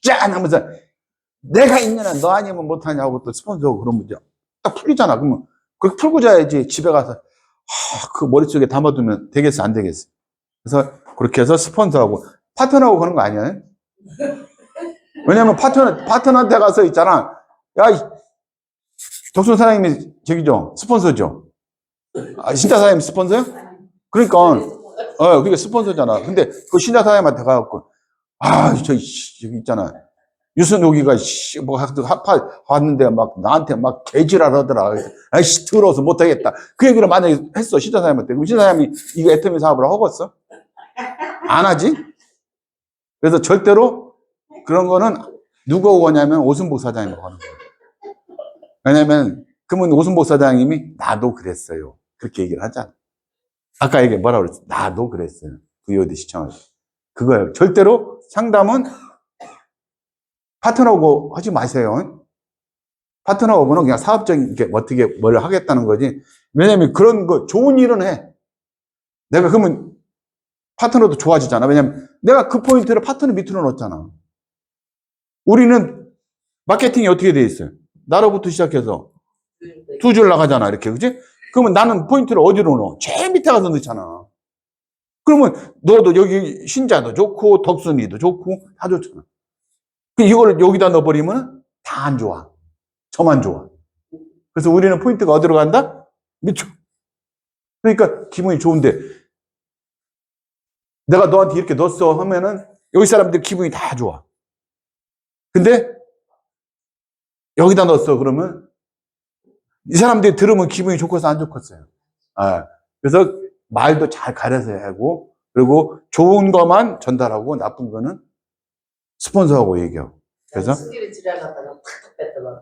짠 하면서 내가 있느냐 너 아니면 못하냐고 또 스폰서고 그러면 이제 딱 풀리잖아. 그러면 그렇게 풀고 자야지. 집에 가서 그 머릿속에 담아두면 되겠어 안 되겠어. 그래서 그렇게 해서 스폰서하고 파트너하고 그런 거 아니야. 왜냐면 파트너한테 가서 있잖아. 야, 덕순 사장님이 저기죠. 스폰서죠. 아, 신자 사장님 스폰서요? 그러니까, 그게 스폰서잖아. 근데 그 신자 사장님한테 가갖고, 저기 있잖아. 유순옥이가, 왔는데 막 나한테 막 개지랄 하더라. 아이씨, 더러워서 못하겠다. 그 얘기를 만약에 했어, 신자 사장님한테. 그럼 신자 사장님이 이거 애터미 사업을 하겠어? 안 하지? 그래서 절대로 그런 거는 누가 오냐면 오순복 사장님이 하는 거예요. 왜냐면, 그러면 오순복 사장님이 나도 그랬어요. 그렇게 얘기를 하잖아. 아까 얘기 뭐라고 그랬어? 나도 그랬어요. VOD 시청할 때. 그거예요. 절대로 상담은 파트너고 하지 마세요. 파트너고는 그냥 사업적인 게 어떻게 뭘 하겠다는 거지. 왜냐면 그런 거 좋은 일은 해. 내가 그러면 파트너도 좋아지잖아. 왜냐면 내가 그 포인트를 파트너 밑으로 넣었잖아. 우리는 마케팅이 어떻게 돼 있어요? 나로부터 시작해서 두 줄 나가잖아. 이렇게. 그지? 그러면 나는 포인트를 어디로 넣어? 제일 밑에 가서 넣잖아. 그러면 너도 여기 신자도 좋고 덕순이도 좋고 다 좋잖아. 이걸 여기다 넣어버리면 다 안 좋아. 저만 좋아. 그래서 우리는 포인트가 어디로 간다? 밑으로. 그러니까 기분이 좋은데 내가 너한테 이렇게 넣었어 하면은 여기 사람들 기분이 다 좋아. 근데 여기다 넣었어 그러면 이 사람들이 들으면 기분이 좋겠어 안 좋겠어요? 그래서 말도 잘 가려서 하고 그리고 좋은 것만 전달하고 나쁜 거는 스폰서하고 얘기하고. 그래서 스킬이 지랄 갖다가 탁 뺐다가.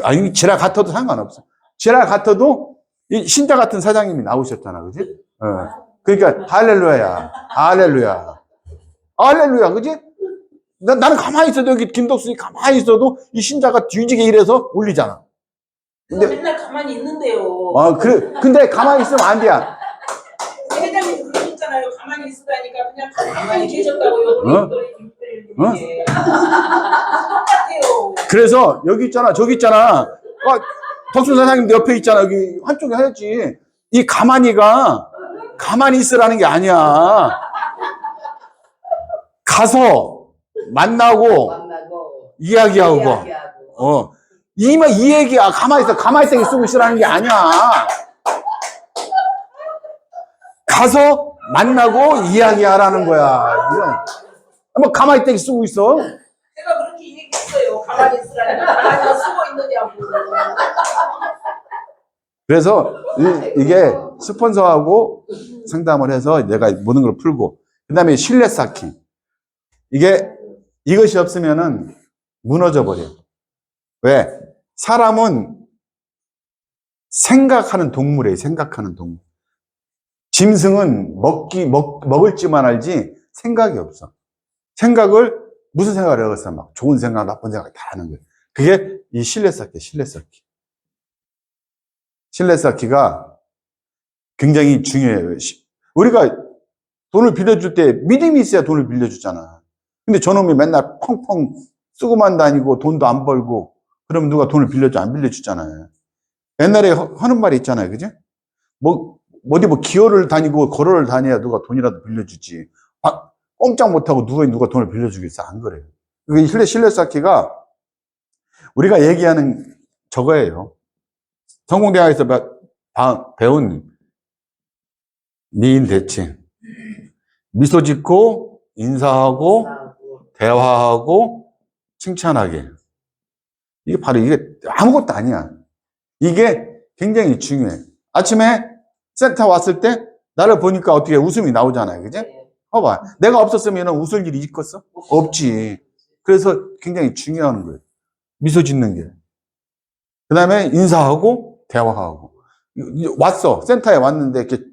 아니 지랄 같아도 상관없어. 지랄 같아도 이 신자 같은 사장님이 나오셨잖아, 그지? 그러니까 할렐루야야, 할렐루야, 할렐루야, 그지? 나는 가만히 있어도 여기 김덕순이 가만히 있어도 이 신자가 뒤지게 이래서 울리잖아. 근데 맨날 가만히 있는데요. 그래. 근데 가만히 있으면 안 돼. 회장님 그러셨잖아요. 가만히 있으라니까 그냥 가만히 계셨다고 요번에 똑같아요. 그래서 여기 있잖아, 저기 있잖아. 덕순 사장님 옆에 있잖아. 여기 한쪽에 하였지. 이 가만히가 가만히 있으라는 게 아니야. 가서 만나고 이야기하고. 이 얘기야. 가만히 있어 쓰고 있으라는 게 아니야. 가서 만나고 이야기하라는 거야. 뭐 가만히 있다 쓰고 있어. 제가 그렇게 얘기했어요. 가만히 있으라니까 가만히 쓰고 있느냐고. 그래서 이게 스폰서하고 상담을 해서 내가 모든 걸 풀고 그 다음에 신뢰 쌓기. 이것이 없으면은 무너져 버려. 왜? 사람은 생각하는 동물이에요. 생각하는 동물. 짐승은 먹을지만 알지 생각이 없어. 생각을 무슨 생각을 하겠어? 막 좋은 생각, 나쁜 생각 다 하는 거예요. 그게 이 신뢰 쌓기, 신뢰 쌓기. 신뢰 쌓기가 굉장히 중요해요. 우리가 돈을 빌려줄 때 믿음이 있어야 돈을 빌려주잖아. 근데 저놈이 맨날 펑펑 쓰고만 다니고 돈도 안 벌고 그러면 누가 돈을 빌려줘? 안 빌려주잖아요. 옛날에 하는 말이 있잖아요. 그죠? 어디 기어를 다니고 걸어를 다녀야 누가 돈이라도 빌려주지. 꼼짝 못하고 누가 돈을 빌려주겠어? 안 그래요. 그게 신뢰 쌓기가 우리가 얘기하는 저거예요. 성공대학에서 배운 미인 대칭. 미소 짓고 인사하고 대화하고 칭찬하게. 이게 바로 이게 아무것도 아니야. 이게 굉장히 중요해. 아침에 센터 왔을 때 나를 보니까 어떻게 웃음이 나오잖아요. 그죠? 봐봐. 내가 없었으면 웃을 일이 있겠어? 없지. 그래서 굉장히 중요한 거예요. 미소 짓는 게. 그 다음에 인사하고 대화하고. 왔어. 센터에 왔는데 이렇게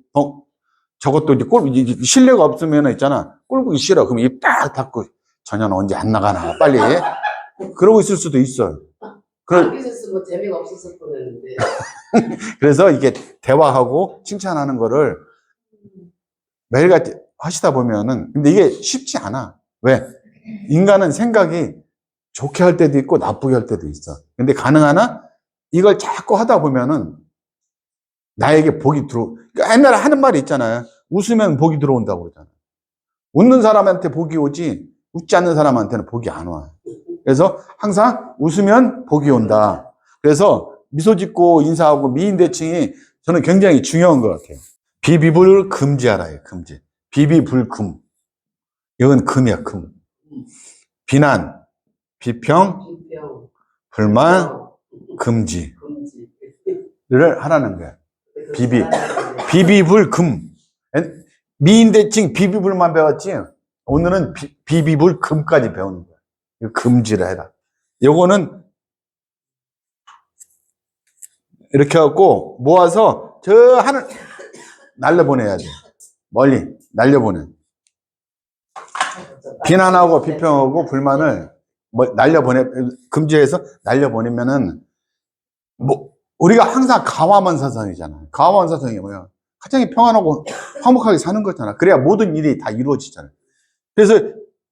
저것도 이제 신뢰가 없으면 있잖아. 꼴 보기 싫어. 그럼 입 딱 닫고 저녀는 언제 안 나가나 빨리. 그러고 있을 수도 있어요. 안 있었으면 재미가 없었을 뻔했는데. 그래서 이게 대화하고 칭찬하는 거를 매일같이 하시다 보면은 근데 이게 쉽지 않아. 왜? 인간은 생각이 좋게 할 때도 있고 나쁘게 할 때도 있어. 근데 가능하나 이걸 자꾸 하다 보면은 나에게 복이 그러니까 옛날에 하는 말이 있잖아요. 웃으면 복이 들어온다고 그러잖아. 웃는 사람한테 복이 오지 웃지 않는 사람한테는 복이 안 와. 그래서 항상 웃으면 복이 온다. 그래서 미소 짓고 인사하고 미인대칭이 저는 굉장히 중요한 것 같아요. 비비불 금지하라요. 금지. 비비불금. 이건 금이야. 금. 비난, 비평, 비평, 불만, 금지를 금지. 하라는 거야. 비비불금. 미인대칭 비비불만 배웠지. 오늘은 비비불금까지 배우는 거야. 이거 금지를 해라. 요거는 이렇게 해갖고 모아서 저 하늘 날려보내야 돼. 멀리 날려보내. 비난하고 비평하고 불만을 날려보내, 금지해서 날려보내면은, 뭐, 우리가 항상 가와만사상이잖아. 가와만사상이 뭐야? 가장 평안하고 화목하게 사는 거잖아. 그래야 모든 일이 다 이루어지잖아. 그래서,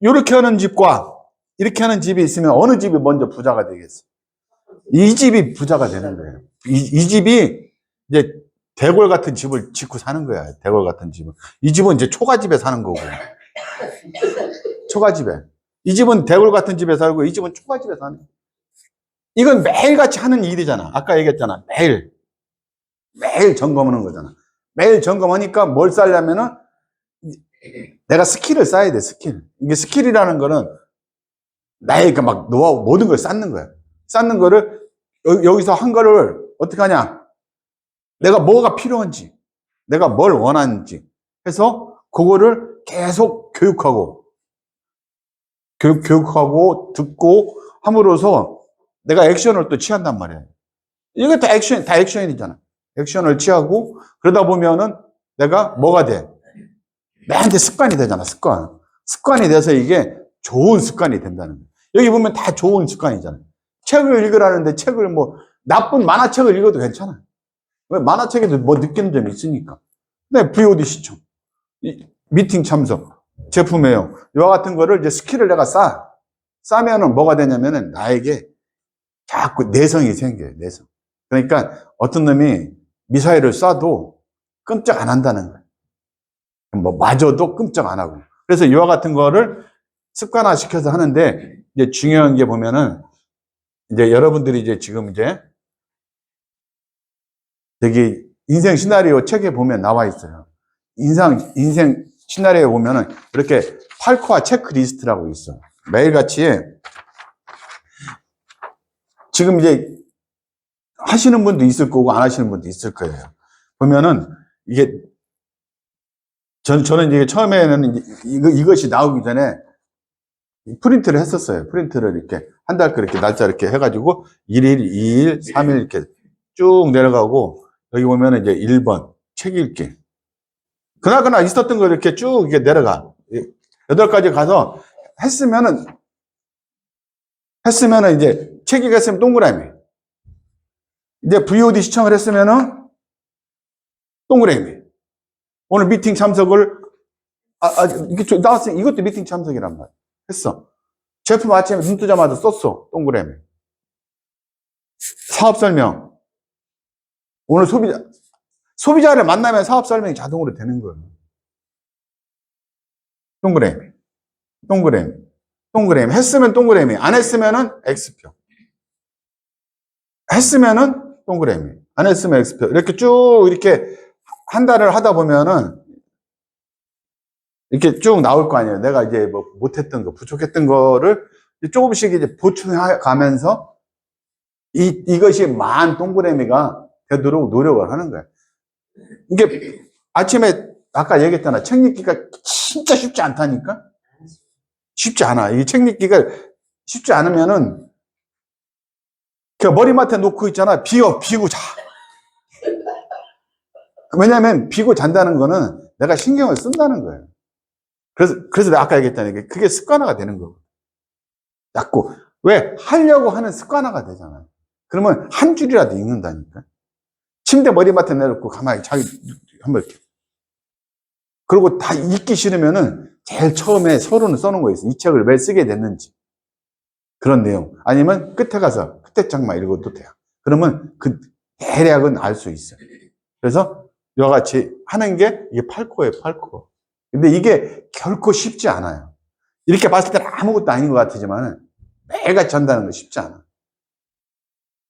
이렇게 하는 집과 이렇게 하는 집이 있으면 어느 집이 먼저 부자가 되겠어? 이 집이 부자가 되는 거예요. 이 집이 이제 대골 같은 집을 짓고 사는 거야. 대골 같은 집은. 이 집은 이제 초가집에 사는 거고. 초가집에. 이 집은 대골 같은 집에 살고 이 집은 초가집에 사는 거야. 이건 매일같이 하는 일이잖아. 아까 얘기했잖아. 매일 점검하는 거잖아. 매일 점검하니까 뭘 쌓려면은 내가 스킬을 쌓아야 돼, 스킬. 이게 스킬이라는 거는 나의 막 노하우 모든 걸 쌓는 거야. 쌓는 거를 여기서 한 거를 어떻게 하냐? 내가 뭐가 필요한지, 내가 뭘 원하는지 해서 그거를 계속 교육하고 듣고 함으로써 내가 액션을 또 취한단 말이야. 이거 다 액션이잖아. 액션을 취하고 그러다 보면은 내가 뭐가 돼? 나한테 습관이 되잖아, 습관. 습관이 돼서 이게 좋은 습관이 된다는 거야. 여기 보면 다 좋은 습관이잖아. 책을 읽으라는데 책을 뭐 나쁜 만화책을 읽어도 괜찮아. 왜? 만화책에도 뭐 느끼는 점이 있으니까. 근데 VOD 시청, 미팅 참석, 제품 애용, 이와 같은 거를 이제 스킬을 내가 싸면은 뭐가 되냐면은 나에게 자꾸 내성이 생겨요, 내성. 그러니까 어떤 놈이 미사일을 쏴도 끔찍 안 한다는 거예요. 뭐 맞아도 끔찍 안 하고. 그래서 이와 같은 거를 습관화 시켜서 하는데 이제 중요한 게 보면은 이제 여러분들이 이제 지금 이제 여기 인생 시나리오 책에 보면 나와 있어요. 인생 시나리오에 보면은 이렇게 8코어 체크리스트라고 있어. 매일같이 지금 이제 하시는 분도 있을 거고 안 하시는 분도 있을 거예요. 보면은 이게 저는 이제 처음에는 이것이 나오기 전에 프린트를 했었어요. 프린트를 이렇게 한 달 거 이렇게 날짜 이렇게 해가지고 1일, 2일, 3일 이렇게 쭉 내려가고 여기 보면은 이제 1번 책 읽기. 그나그나 있었던 거 이렇게 쭉 이렇게 내려가. 8가지 가서 했으면은 이제 책 읽었으면 동그라미. 이제 VOD 시청을 했으면은 동그라미. 오늘 미팅 참석을 이게 나왔으니 이것도 미팅 참석이란 말이야. 했어. 제품 아침에 눈 뜨자마자 썼어. 동그라미. 사업 설명. 오늘 소비자를 만나면 사업 설명이 자동으로 되는 거예요. 동그라미. 했으면 동그라미. 안 했으면은 X표. 했으면은 동그라미. 안 했으면 X표. 이렇게 쭉 이렇게 한 달을 하다 보면은 이렇게 쭉 나올 거 아니에요. 내가 이제 뭐 못했던 거, 부족했던 거를 조금씩 이제 보충해 가면서 이것이 만 동그라미가 되도록 노력을 하는 거예요. 이게 아침에 아까 얘기했잖아. 책 읽기가 진짜 쉽지 않다니까? 쉽지 않아. 이 책 읽기가 쉽지 않으면은 그 머리맡에 놓고 있잖아. 비고 자. 왜냐면 비고 잔다는 거는 내가 신경을 쓴다는 거예요. 그래서 내가 아까 얘기했잖아요. 그게 습관화가 되는 거고. 자꾸 왜? 하려고 하는 습관화가 되잖아요. 그러면 한 줄이라도 읽는다니까. 침대 머리맡에 내놓고 가만히 자기 한번 이렇게. 그리고 다 읽기 싫으면은 제일 처음에 서론을 써놓은 거 있어요. 이 책을 왜 쓰게 됐는지. 그런 내용. 아니면 끝에 가서 끝에 장만 읽어도 돼요. 그러면 그 대략은 알 수 있어요. 그래서 이와 같이 하는 게 이게 8코어예요, 8코어. 근데 이게 결코 쉽지 않아요. 이렇게 봤을 때는 아무것도 아닌 것 같지만 매일같이 한다는 거 쉽지 않아.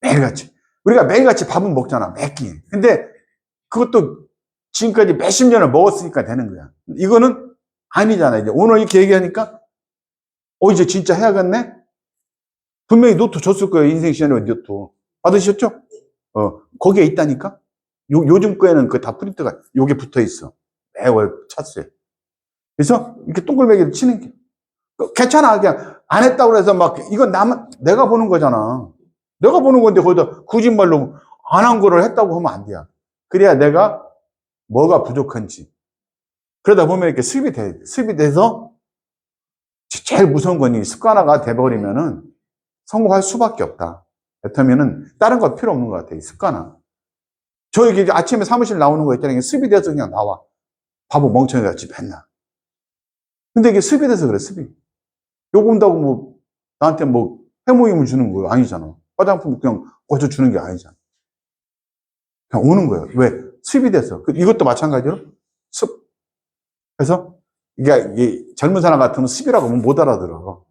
매일같이. 우리가 매일같이 밥은 먹잖아, 매끼. 근데 그것도 지금까지 몇십 년을 먹었으니까 되는 거야. 이거는 아니잖아. 이제 오늘 이렇게 얘기하니까, 이제 진짜 해야겠네? 분명히 노트 줬을 거예요. 인생 시나리오 노트. 받으셨죠? 거기에 있다니까? 요즘 거에는 그 다 프린트가 요게 붙어 있어. 매월 찼어요. 그래서 이렇게 동글매기를 치는 게. 괜찮아. 그냥 안 했다고 해서 막, 이건 내가 보는 거잖아. 내가 보는 건데 거기다 거짓말로 안 한 거를 했다고 하면 안 돼요. 그래야 내가 뭐가 부족한지. 그러다 보면 이렇게 습이 돼서 제일 무서운 건 이 습관화가 돼버리면은 성공할 수밖에 없다. 그렇다면은 다른 거 필요 없는 것 같아. 이 습관화. 저 이게 아침에 사무실 나오는 거 있잖아요. 습이 돼서 그냥 나와. 바보 멍청이 같이 맨날. 근데 이게 습이 돼서 그래, 습이. 요거 온다고 뭐, 나한테 뭐, 해모임을 주는 거 아니잖아. 화장품 그냥 거저 주는 게 아니잖아. 그냥 오는 거예요. 왜? 습이 돼서. 이것도 마찬가지로 습. 그래서 이게 젊은 사람 같으면 습이라고 하면 못 알아들어.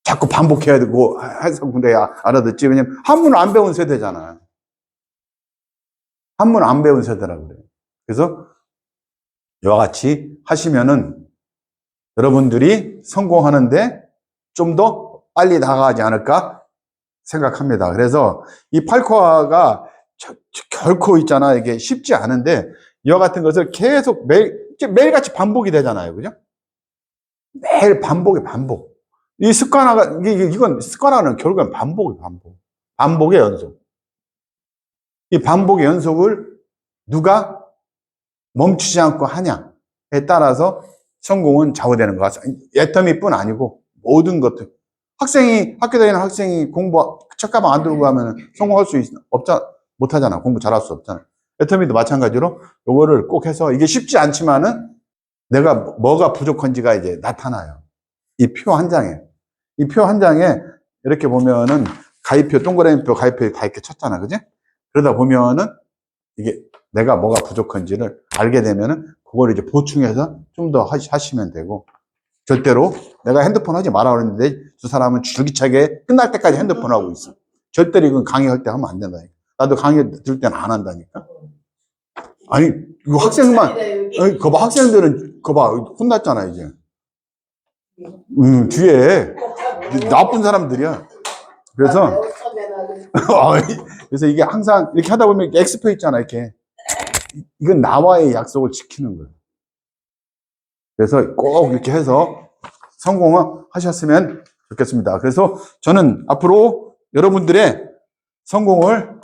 자꾸 반복해야 되고 해서 그래야 알아듣지. 왜냐면 한문 안 배운 세대잖아. 한문 안 배운 세대라고 그래요. 그래서 이와 같이 하시면은 여러분들이 성공하는데 좀 더 빨리 나가지 않을까 생각합니다. 그래서 이 8코어가 결코 있잖아. 이게 쉽지 않은데 이와 같은 것을 계속 매일같이 반복이 되잖아요. 그죠? 매일 반복. 이 습관화가, 이건 습관화는 결국엔 반복의 연속. 이 반복의 연속을 누가 멈추지 않고 하냐에 따라서 성공은 좌우되는 것 같습니다. 애터미뿐 아니고 모든 것들. 학교 다니는 학생이 공부 책가방 안 들고 가면 성공할 수 못하잖아. 공부 잘할 수 없잖아. 애터미도 마찬가지로 요거를 꼭 해서 이게 쉽지 않지만은 내가 뭐가 부족한지가 이제 나타나요. 이 표 한 장에. 이 표 한 장에 이렇게 보면은 가위표, 동그라미표, 가위표 다 이렇게 쳤잖아. 그지? 그러다 보면은 이게 내가 뭐가 부족한지를 알게 되면은 그걸 이제 보충해서 좀 더 하시면 되고, 절대로 내가 핸드폰 하지 마라 그랬는데 두 사람은 줄기차게 끝날 때까지 핸드폰 하고 있어. 절대로 이건 강의할 때 하면 안 된다니까. 나도 강의 들을 때는 안 한다니까. 아니, 이거 학생만, 그거 봐, 학생들은, 그거 봐, 혼났잖아, 이제. 뒤에 나쁜 사람들이야. 그래서, 그래서 이게 항상 이렇게 하다 보면 엑스표 있잖아, 이렇게. 이건 나와의 약속을 지키는 거예요. 그래서 꼭 이렇게 해서 성공을 하셨으면 좋겠습니다. 그래서 저는 앞으로 여러분들의 성공을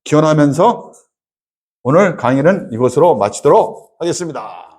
기원하면서 오늘 강의는 이것으로 마치도록 하겠습니다.